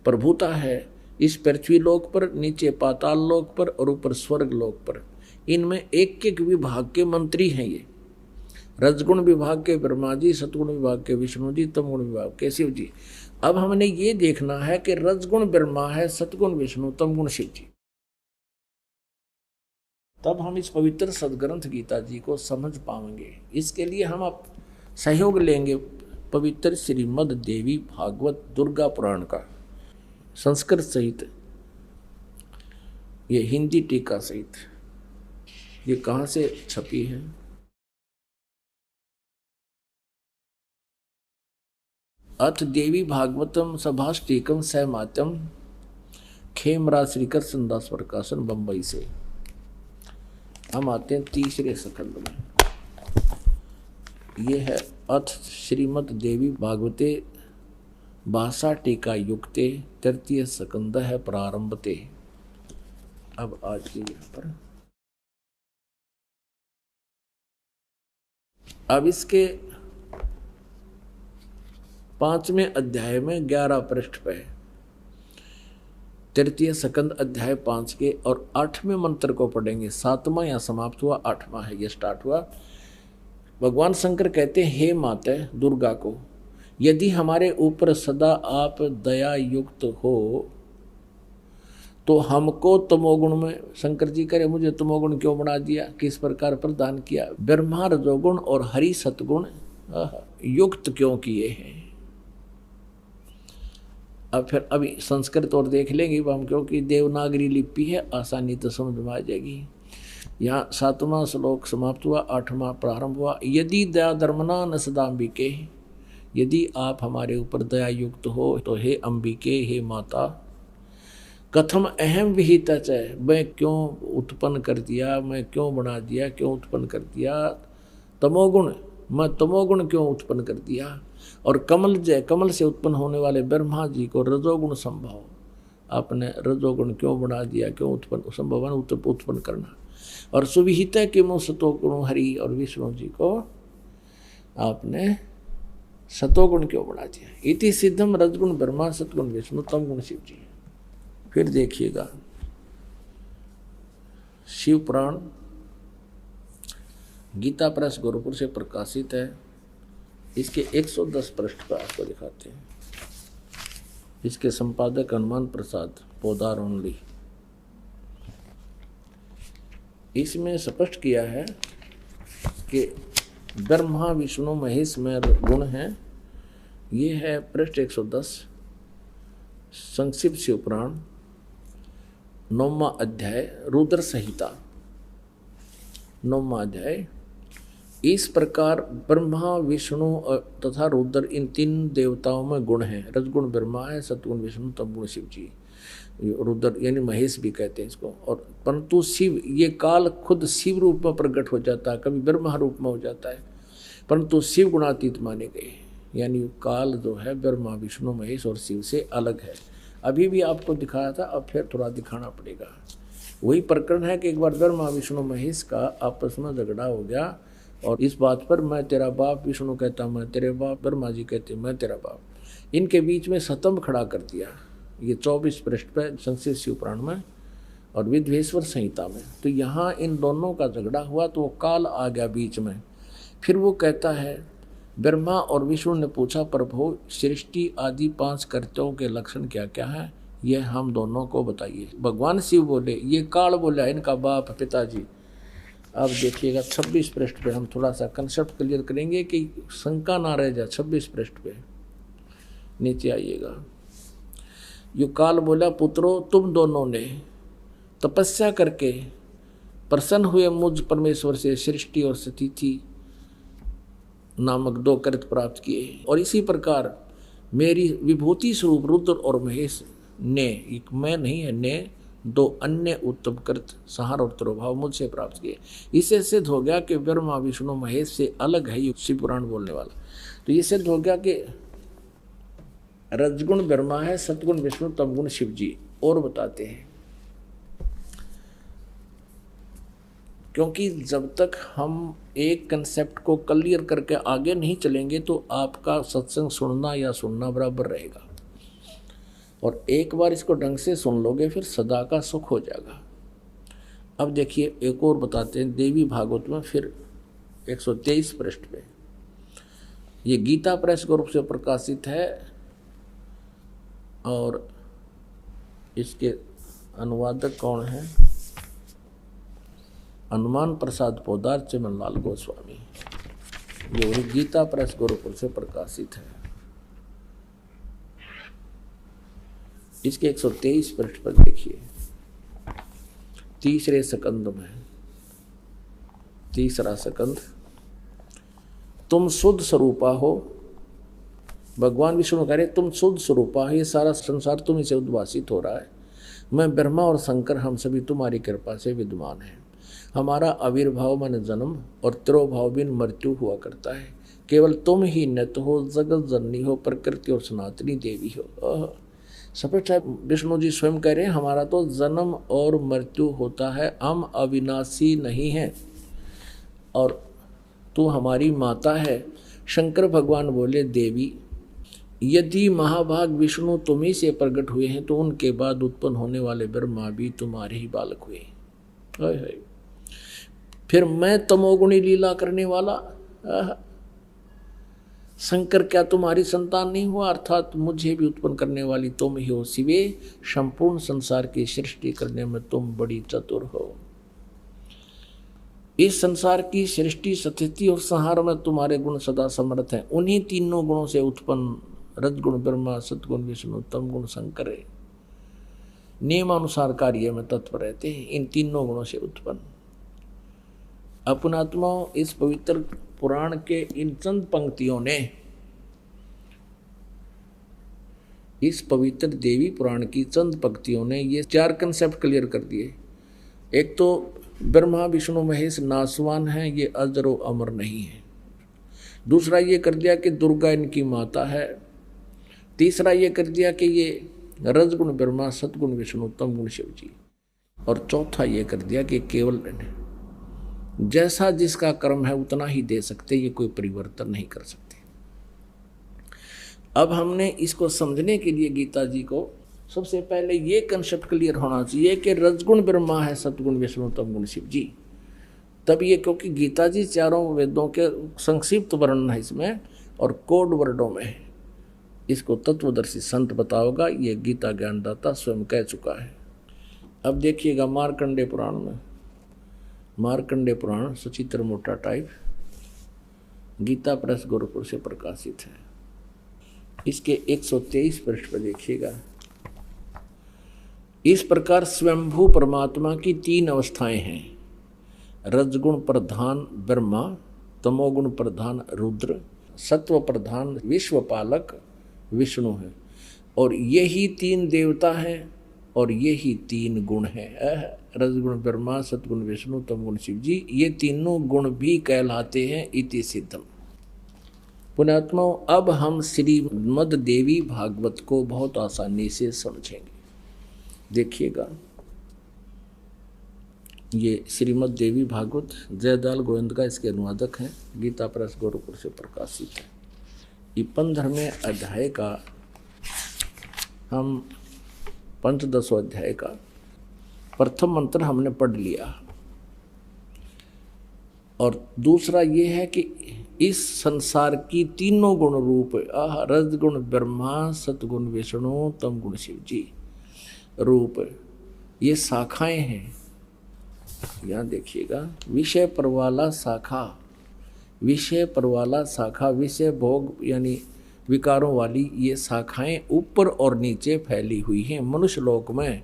प्रभुता है इस पृथ्वी लोक पर, नीचे पाताल लोक पर और ऊपर स्वर्ग लोक पर, इनमें एक एक विभाग के मंत्री हैं ये। रजगुण विभाग के ब्रह्मा जी, सतगुण विभाग के विष्णु जी, तमगुण विभाग के शिव जी। अब हमने ये देखना है कि रजगुण ब्रह्मा है, सतगुण विष्णु, तमगुण शिव जी। तब हम इस पवित्र सदग्रंथ गीता जी को समझ पाएंगे। इसके लिए हम अब सहयोग लेंगे पवित्र श्रीमद् देवी भागवत दुर्गा पुराण का, संस्कृत सहित, ये हिंदी टीका सहित। ये कहाँ से छपी है? अथ देवी भागवतम सभाष्टीकम सहमात्यम, खेमरा श्रीकृष्ण दास प्रकाशन, बंबई से। हम आते हैं तीसरे स्कंद में। ये है अथ श्रीमद् देवी भागवते भाषा टीका युक्ते, तृतीय स्कंद है प्रारंभते। अब आज के यहाँ पर अब इसके 5वें अध्याय में 11 पृष्ठ पे तृतीय स्कंद अध्याय 5 के और 8वें मंत्र को पढ़ेंगे। 7वां यहाँ समाप्त हुआ, 8वां है ये स्टार्ट हुआ। भगवान शंकर कहते हैं, हे माते दुर्गा को, यदि हमारे ऊपर सदा आप दया युक्त हो तो हमको तमोगुण में, शंकर जी करे मुझे तमोगुण क्यों बना दिया, किस प्रकार प्रदान किया, ब्रह्मा रजोगुण और हरि सतगुण युक्त क्यों किए हैं। अब फिर अभी संस्कृत और देख लेंगे हम, क्योंकि देवनागरी लिपि है, आसानी तो समझ में आ जाएगी। यहाँ 7वां श्लोक समाप्त हुआ, 8वां प्रारंभ हुआ। यदि दया धर्मना न सदाम्बिके, यदि आप हमारे ऊपर दया युक्त हो तो हे अंबिके, हे माता, कथम अहम विहिता च, मैं क्यों उत्पन्न कर दिया, मैं क्यों बना दिया, क्यों उत्पन्न कर दिया तमोगुण, मैं तमोगुण क्यों उत्पन्न कर दिया। और कमल जय, कमल से उत्पन्न होने वाले ब्रह्मा जी को रजोगुण संभव, आपने रजोगुण क्यों बना दिया, क्यों उत्पन्न संभव उत्पन्न करना। और सुविहित के मुँह सतोगुण हरि और विष्णु जी को आपने सतोगुण क्यों बना दिया। इति सिद्धम रजगुण ब्रह्मा सतगुण विष्णु तमगुण शिव जी। फिर देखिएगा शिव पुराण गीता प्रेस गोरखपुर से प्रकाशित है। इसके 110 पृष्ठ पर आपको दिखाते हैं। इसके संपादक हनुमान प्रसाद पोदार ओनली। इसमें स्पष्ट किया है कि ब्रह्मा विष्णु महेश में गुण हैं। ये है पृष्ठ 110, संक्षिप्त शिव पुराण 9वां अध्याय, रुद्र संहिता 9वां अध्याय। इस प्रकार ब्रह्मा विष्णु तथा रुद्र इन 3 देवताओं में गुण हैं। रजगुण ब्रह्मा है, सतगुण विष्णु, तमगुण शिव जी। रुद्र यानी महेश भी कहते हैं इसको। और परंतु शिव, ये काल खुद शिव रूप में प्रकट हो जाता है, कभी ब्रह्मा रूप में हो जाता है, परंतु शिव गुणातीत माने गए। यानी काल जो है ब्रह्मा विष्णु महेश और शिव से अलग है। अभी भी आपको दिखाया था, अब फिर थोड़ा दिखाना पड़ेगा। वही प्रकरण है कि एक बार ब्रह्मा विष्णु महेश का आपस में झगड़ा हो गया और इस बात पर मैं तेरा बाप, विष्णु कहता मैं तेरे बाप, ब्रह्मा जी कहते मैं तेरा बाप। इनके बीच में स्तंभ खड़ा कर दिया। ये 24 पृष्ठ पर संक्षिप्त शिव पुराण में और विद्वेश्वर संहिता में। तो यहाँ इन दोनों का झगड़ा हुआ तो वो काल आ गया बीच में। फिर वो कहता है, ब्रह्मा और विष्णु ने पूछा, प्रभु सृष्टि आदि 5 कर्तव्यों के लक्षण क्या क्या हैं, यह हम दोनों को बताइए। भगवान शिव बोले, ये काल बोला इनका बाप पिताजी। अब देखिएगा 26 पृष्ठ पे हम थोड़ा सा कंसेप्ट क्लियर करेंगे कि शंका ना रह जाए। 26 पृष्ठ पे नीचे आइएगा। यो काल बोला, पुत्रों तुम दोनों ने तपस्या करके प्रसन्न हुए मुझ परमेश्वर से सृष्टि और स्थिति नामक 2 कृत प्राप्त किए। और इसी प्रकार मेरी विभूति स्वरूप रुद्र और महेश ने, एक मैं नहीं है, ने 2 अन्य उत्तम कृत संहार और तिरोभाव मुझसे प्राप्त किए। इससे सिद्ध हो गया कि ब्रह्मा विष्णु महेश से अलग है ये शिव पुराण बोलने वाला। तो ये सिद्ध हो गया कि रजगुण ब्रह्मा है, सतगुण विष्णु, तमगुण शिव जी। और बताते हैं, क्योंकि जब तक हम एक कंसेप्ट को क्लियर करके आगे नहीं चलेंगे तो आपका सत्संग सुनना या सुनना बराबर रहेगा। और एक बार इसको ढंग से सुन लोगे फिर सदा का सुख हो जाएगा। अब देखिए एक और बताते हैं देवी भागवत में, फिर 123 पृष्ठ पे। ये गीता प्रेस ग्रुप से प्रकाशित है और इसके अनुवादक कौन है? हनुमान प्रसाद पोदार, चिमनलाल गोस्वामी। ये गीता प्रेस गुरुकुल से प्रकाशित है। इसके 123 पृष्ठ पर देखिए, तीसरे सकंद में, तीसरा सकंद, तुम शुद्ध स्वरूपा हो। भगवान विष्णु कह रहे तुम शुद्ध स्वरूपा हो, ये सारा संसार तुम्हीं से उद्भासित हो रहा है। मैं ब्रह्मा और शंकर हम सभी तुम्हारी कृपा से विद्यमान हैं। हमारा आविर्भाव मन जन्म और तिरोभाव बिन मृत्यु हुआ करता है। केवल तुम ही नित्य हो, जगत जननी हो, प्रकृति और सनातनी देवी हो। सफेद साहब विष्णु जी स्वयं कह रहे हैं हमारा तो जन्म और मृत्यु होता है, हम अविनाशी नहीं हैं और तू हमारी माता है। शंकर भगवान बोले देवी, यदि महाभाग विष्णु तुम्ही से प्रकट हुए हैं तो उनके बाद उत्पन्न होने वाले ब्रह्मा भी तुम्हारे ही बालक हुए। फिर मैं तमोगुणी लीला करने वाला शंकर क्या तुम्हारी संतान नहीं हुआ? अर्थात मुझे भी उत्पन्न करने वाली तुम ही हो शिवे। संपूर्ण संसार की सृष्टि करने में तुम बड़ी चतुर हो। इस संसार की सृष्टि, स्थिति और संहार में तुम्हारे गुण सदा समर्थ हैं। उन्हीं तीनों गुणों से उत्पन्न रजगुण ब्रह्मा, सतगुण विष्णु, तम गुण शंकर है। नियमानुसार कार्य में तत्पर रहते हैं, इन तीनों गुणों से उत्पन्न। अपनात्माओं, इस पवित्र पुराण के इन चंद पंक्तियों ने, इस पवित्र देवी पुराण की चंद पंक्तियों ने ये 4 कंसेप्ट क्लियर कर दिए। एक तो ब्रह्मा विष्णु महेश नासवान हैं, ये अजर व अमर नहीं है। दूसरा ये कर दिया कि दुर्गा इनकी माता है। तीसरा ये कर दिया कि ये रजगुण ब्रह्मा, सतगुण विष्णु, तम गुण शिव जी। और चौथा ये कर दिया कि केवल जैसा जिसका कर्म है उतना ही दे सकते, ये कोई परिवर्तन नहीं कर सकते। अब हमने इसको समझने के लिए गीता जी को सबसे पहले ये कंसेप्ट क्लियर होना चाहिए कि रजगुण ब्रह्मा है, सतगुण विष्णु, तम गुण शिव जी। तब ये, क्योंकि गीता जी चारों वेदों के संक्षिप्त वर्णन है इसमें और कोड वर्डों में है। इसको तत्वदर्शी संत बताओगा, ये गीता ज्ञानदाता स्वयं कह चुका है। अब देखिएगा मार्कंडेय पुराण में, मार्कंडेय पुराण सचित्र मोटा टाइप, गीता प्रेस गुरुकुल से प्रकाशित है। इसके 123 पृष्ठ पर देखिएगा। इस प्रकार स्वयंभू परमात्मा की 3 अवस्थाएं हैं। रजगुण प्रधान ब्रह्मा, तमोगुण प्रधान रुद्र, सत्व प्रधान विश्वपालक विष्णु है। और यही 3 देवता हैं और यही 3 गुण हैं। रजगुण ब्रह्मा, सतगुण विष्णु, तमगुण शिव जी, ये तीनों गुण भी कहलाते हैं इति सिद्धम। पुण्यात्माओं, अब हम श्रीमद् देवी भागवत को बहुत आसानी से समझेंगे। देखिएगा, ये श्रीमद् देवी भागवत जयदयाल गोविंद का इसके अनुवादक हैं, गीता प्रेस गुरुकुल से प्रकाशित है। ये 15वें अध्याय का, हम 15वें अध्याय का प्रथम मंत्र हमने पढ़ लिया। और दूसरा ये है कि इस संसार की तीनों गुण रूप रजगुण ब्रह्मा, सतगुण विष्णु, तम गुण शिव जी रूप, ये शाखाएं हैं। यहाँ देखिएगा, विषय परवाला शाखा, विषय परवाला शाखा, विषय भोग यानी विकारों वाली ये शाखाएं ऊपर और नीचे फैली हुई हैं। मनुष्य लोक में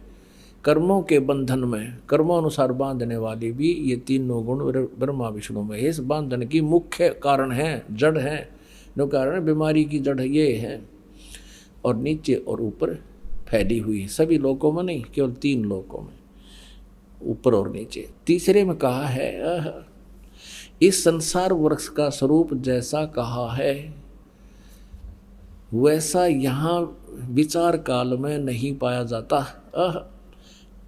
कर्मों के बंधन में कर्मानुसार बांधने वाली भी ये तीनों गुण ब्रह्मा विष्णु महेश बांधन की मुख्य कारण है, जड़ है। जो कारण बीमारी की जड़ ये है, और नीचे और ऊपर फैली हुई है। सभी लोकों में नहीं, केवल 3 लोकों में, ऊपर और नीचे। तीसरे में कहा है, इस संसार वृक्ष का स्वरूप जैसा कहा है वैसा यहाँ विचार काल में नहीं पाया जाता।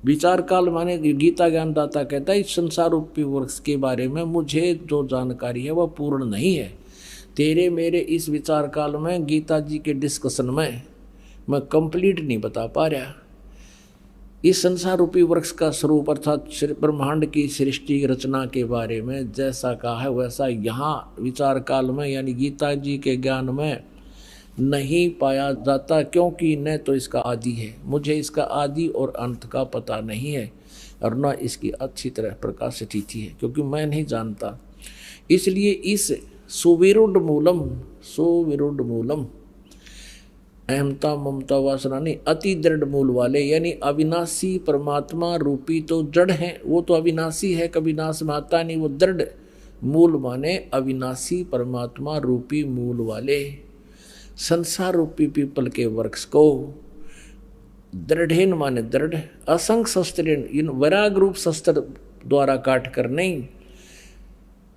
विचार काल माने गीता ज्ञानदाता कहता है इस संसार रूपी वृक्ष के बारे में मुझे जो जानकारी है वह पूर्ण नहीं है। तेरे मेरे इस विचार काल में गीता जी के डिस्कशन में मैं कंप्लीट नहीं बता पा रहा। इस संसार रूपी वृक्ष का स्वरूप अर्थात ब्रह्मांड की सृष्टि रचना के बारे में जैसा कहा है वैसा यहाँ विचार काल में यानी गीता जी के ज्ञान में नहीं पाया जाता, क्योंकि न तो इसका आदि है, मुझे इसका आदि और अंत का पता नहीं है, और न इसकी अच्छी तरह प्रकाश तिथि है, क्योंकि मैं नहीं जानता। इसलिए इस सुविरुद्ध मूलम अहमता ममता वासना नहीं, अति दृढ़ मूल वाले यानी अविनाशी परमात्मा रूपी तो जड़ है, वो तो अविनाशी है, कभी नाश में आता नहीं। वो दृढ़ मूल माने अविनाशी परमात्मा रूपी मूल वाले संसार रूपी पीपल के वृक्ष को दृढ़ेन माने दृढ़, असंग शस्त्रेण इन वैराग रूप शस्त्र द्वारा काट कर नहीं,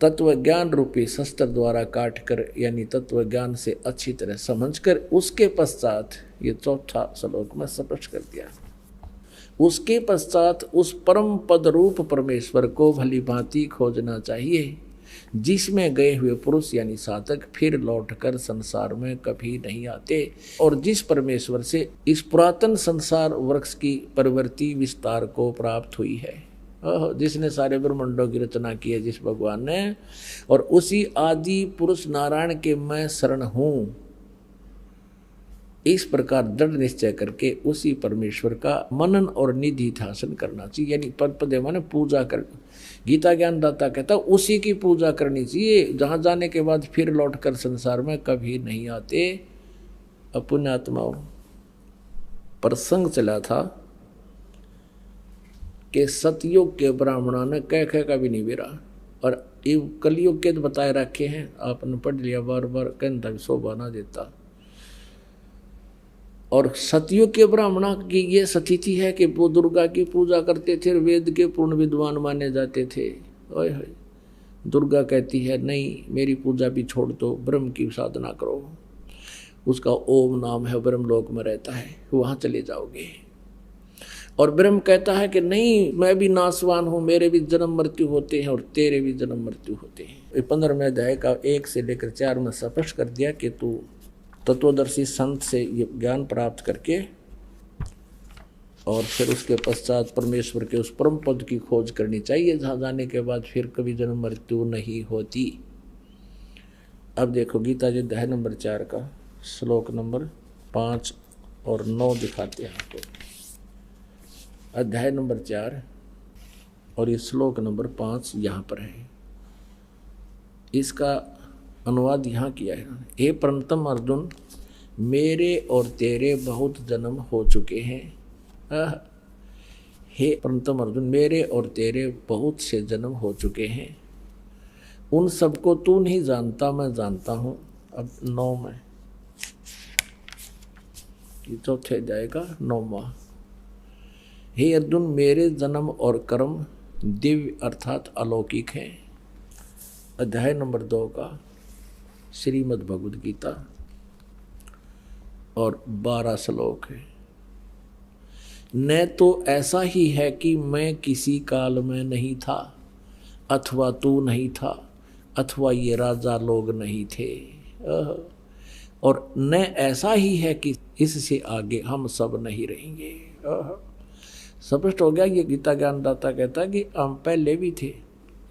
तत्व ज्ञान रूपी शस्त्र द्वारा काट कर यानी तत्व ज्ञान से अच्छी तरह समझकर उसके पश्चात ये चौथा श्लोक में स्पष्ट कर दिया। उसके पश्चात उस परम पद रूप परमेश्वर को भली भांति खोजना चाहिए, जिसमें गए हुए पुरुष यानी साधक फिर लौटकर संसार में कभी नहीं आते, और जिस परमेश्वर से इस पुरातन संसार वृक्ष की प्रवृत्ति विस्तार को प्राप्त हुई है, जिसने सारे ब्रह्मांडों की रचना की है जिस भगवान ने, और उसी आदि पुरुष नारायण के मैं शरण हूँ, इस प्रकार दृढ़ निश्चय करके उसी परमेश्वर का मनन और निधि ध्यान करना चाहिए। यानी पद माने पूजा कर, गीता ज्ञान दाता कहता उसी की पूजा करनी चाहिए, जहाँ जाने के बाद फिर लौटकर संसार में कभी नहीं आते। पुण्यात्माओं, प्रसंग चला था कि सतयुग के ब्राह्मणों ने कह का भी नहीं बेरा, और ये कलयुग के तो बताए रखे हैं, आपने पढ़ लिया बार बार, कहता भी शोभा ना देता। और सतयुग के ब्राह्मणों की ये स्थिति है कि वो दुर्गा की पूजा करते थे, वेद के पूर्ण विद्वान माने जाते थे। ओए होए, दुर्गा कहती है नहीं, मेरी पूजा भी छोड़ दो, ब्रह्म की साधना करो, उसका ओम नाम है, ब्रह्मलोक में रहता है, वहाँ चले जाओगे। और ब्रह्म कहता है कि नहीं, मैं भी नाशवान हूँ, मेरे भी जन्म मृत्यु होते हैं और तेरे भी जन्म मृत्यु होते हैं। 15वें अध्याय का 1 से लेकर 4 में स्पष्ट कर दिया कि तू तत्वदर्शी संत से ये ज्ञान प्राप्त करके और फिर उसके पश्चात परमेश्वर के उस परम पद की खोज करनी चाहिए, जहाँ जाने के बाद फिर कभी जन्म मृत्यु नहीं होती। अब देखो गीता जी अध्याय नंबर 4 का श्लोक नंबर 5 और 9 दिखाते हैं आपको। अध्याय नंबर 4 और ये श्लोक नंबर 5 यहाँ पर है। इसका अनुवाद यहाँ किया है। हे परंतम अर्जुन, मेरे और तेरे बहुत जन्म हो चुके हैं। हे परंतम अर्जुन, मेरे और तेरे बहुत से जन्म हो चुके हैं, उन सबको तू नहीं जानता, मैं जानता हूँ। अब 9 में ये चौथे जाएगा 9वां। हे अर्जुन, मेरे जन्म और कर्म दिव्य अर्थात अलौकिक हैं। अध्याय नंबर 2 का श्रीमद् भगवद गीता और 12 श्लोक है। न तो ऐसा ही है कि मैं किसी काल में नहीं था, अथवा तू नहीं था, अथवा ये राजा लोग नहीं थे, और न ऐसा ही है कि इससे आगे हम सब नहीं रहेंगे। स्पष्ट हो गया। ये गीता ज्ञानदाता कहता है कि हम पहले भी थे,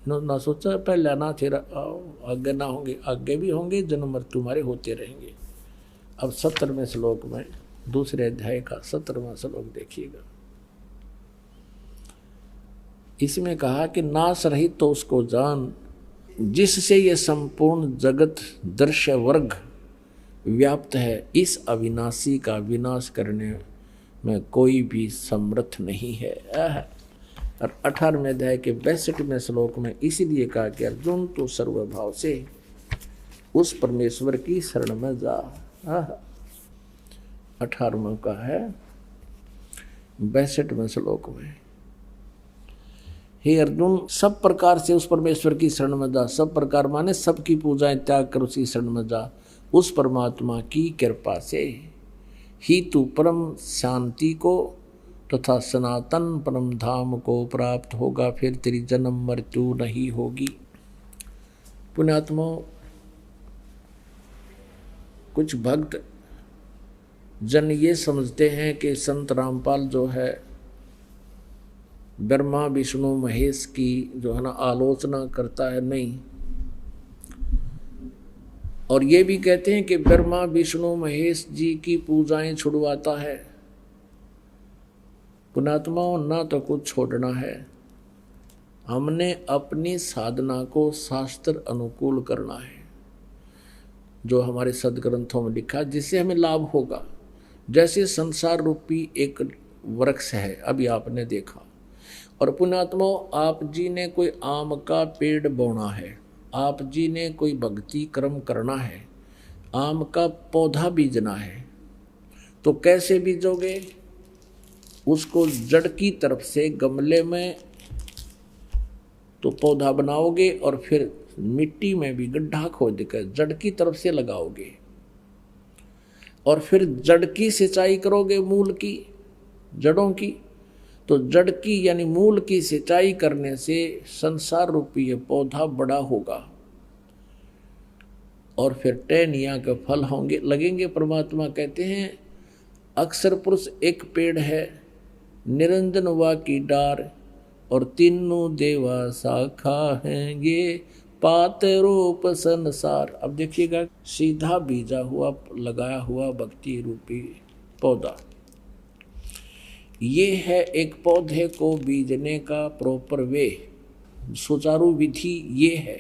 ना सोचा पहले ना थे, आगे ना होंगे, आगे भी होंगे, जन्म मृत्यु हमारे होते रहेंगे। अब 17वें श्लोक में दूसरे अध्याय का 17वां श्लोक देखिएगा। इसमें कहा कि नाश रहित तो उसको जान, जिससे ये संपूर्ण जगत दृश्य वर्ग व्याप्त है, इस अविनाशी का विनाश करने में कोई भी समर्थ नहीं है। और 18वें अध्याय के 62वें श्लोक में इसीलिए कहा कि अर्जुन तू सर्वभाव से उस परमेश्वर की शरण में जा। 18वां का है 62वें श्लोक में, हे अर्जुन सब प्रकार से उस परमेश्वर की शरण में जा। सब प्रकार माने सबकी पूजाएं त्याग कर उसी शरण में जा। उस परमात्मा की कृपा से ही तू परम शांति को तथा सनातन परम धाम को प्राप्त होगा, फिर तेरी जन्म मृत्यु नहीं होगी। पुण्यात्मा, कुछ भक्त जन ये समझते हैं कि संत रामपाल जो है ब्रह्मा विष्णु महेश की जो है ना आलोचना करता है, नहीं। और ये भी कहते हैं कि ब्रह्मा विष्णु महेश जी की पूजाएं छुड़वाता है। पुणात्माओं, ना तो कुछ छोड़ना है, हमने अपनी साधना को शास्त्र अनुकूल करना है, जो हमारे सदग्रंथों में लिखा, जिससे हमें लाभ होगा। जैसे संसार रूपी एक वृक्ष है, अभी आपने देखा, और पुण्यात्माओं, आप जी ने कोई आम का पेड़ बोना है, आप जी ने कोई भक्ति कर्म करना है, आम का पौधा बीजना है, तो कैसे बीजोगे? उसको जड़ की तरफ से गमले में तो पौधा बनाओगे, और फिर मिट्टी में भी गड्ढा खोद कर जड़ की तरफ से लगाओगे, और फिर जड़ की सिंचाई करोगे, मूल की, जड़ों की। तो जड़ की यानी मूल की सिंचाई करने से संसार रूपी ये पौधा बड़ा होगा, और फिर टहनियाँ के फल होंगे, लगेंगे। परमात्मा कहते हैं, अक्षर पुरुष एक पेड़ है, निरंजन वा की डार, और तीनों देवा शाखा हैं, ये पात रूप संसार। अब देखिएगा, सीधा बीजा हुआ लगाया हुआ भक्ति रूपी पौधा, ये है एक पौधे को बीजने का प्रॉपर वे, सुचारू विधि ये है।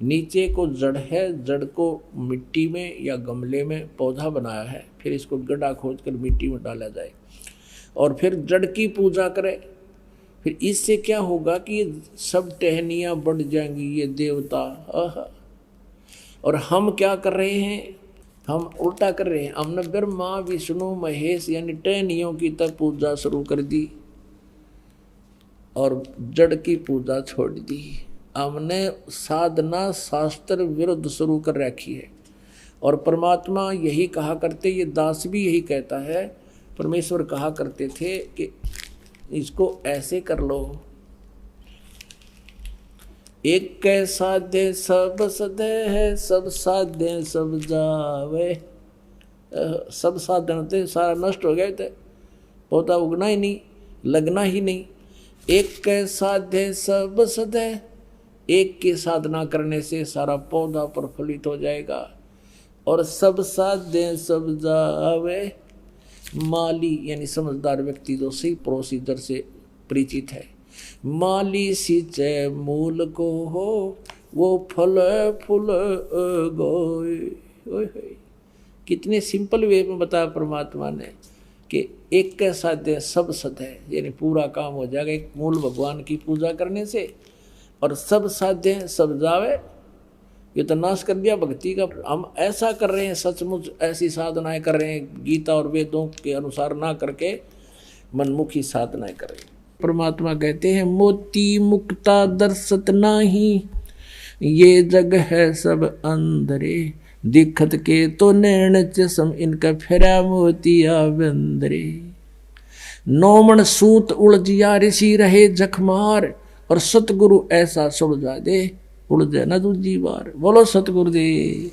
नीचे को जड़ है, जड़ को मिट्टी में या गमले में पौधा बनाया है, फिर इसको गड्ढा खोद कर मिट्टी में डाला जाए, और फिर जड़ की पूजा करें। फिर इससे क्या होगा कि ये सब टहनियाँ बढ़ जाएंगी, ये देवता। और हम क्या कर रहे हैं? हम उल्टा कर रहे हैं। हमने ब्रह्मा विष्णु महेश यानी टहनियों की तब पूजा शुरू कर दी, और जड़ की पूजा छोड़ दी। हमने साधना शास्त्र विरुद्ध शुरू कर रखी है। और परमात्मा यही कहा करते, ये दास भी यही कहता है, परमेश्वर कहा करते थे कि इसको ऐसे कर लो, एक कै साधे सब सदे है, सब साधे सब जावे। सब साधन थे सारा नष्ट हो गए थे, पौधा उगना ही नहीं, लगना ही नहीं। एक कै साधे सब सदे, एक की साधना करने से सारा पौधा प्रफुल्लित हो जाएगा। और सब साधे सब जावे, माली यानी समझदार व्यक्ति जो सही प्रोसीजर से परिचित है, माली सींचे मूल को हो, वो फल फूल गोए। कितने सिंपल वे में बताया परमात्मा ने कि एक के साथ सब सद है, यानी पूरा काम हो जाएगा एक मूल भगवान की पूजा करने से। और सब साध्य सब जावे, ये तो नाश कर दिया भक्ति का। हम ऐसा कर रहे हैं, सचमुच ऐसी साधनाएं कर रहे हैं, गीता और वेदों के अनुसार ना करके मनमुखी साधनाएं कर रहे हैं। परमात्मा कहते हैं, मोती मुक्ता दर्शत नाही, ये जग है सब अंदरे, दिखत के तो नैन चसम, इनका फेरा मोतिया बंदरे। नौमन सूत उलझिया ऋषि रहे जखमार, और सतगुरु ऐसा सुलझा दे, उड़ जाए ना दूजी बार। बोलो सतगुरुदेव।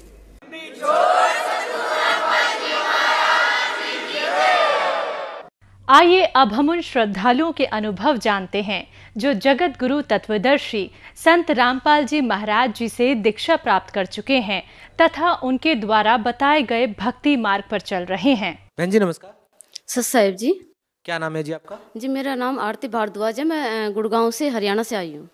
आइए अब हम उन श्रद्धालुओं के अनुभव जानते हैं जो जगत गुरु तत्वदर्शी संत रामपाल जी महाराज जी से दीक्षा प्राप्त कर चुके हैं तथा उनके द्वारा बताए गए भक्ति मार्ग पर चल रहे हैं। बहन जी नमस्कार। सत साहिब जी। क्या नाम है जी आपका? जी मेरा नाम आरती भारद्वाज है, मैं गुड़गांव से हरियाणा से आई हूँ।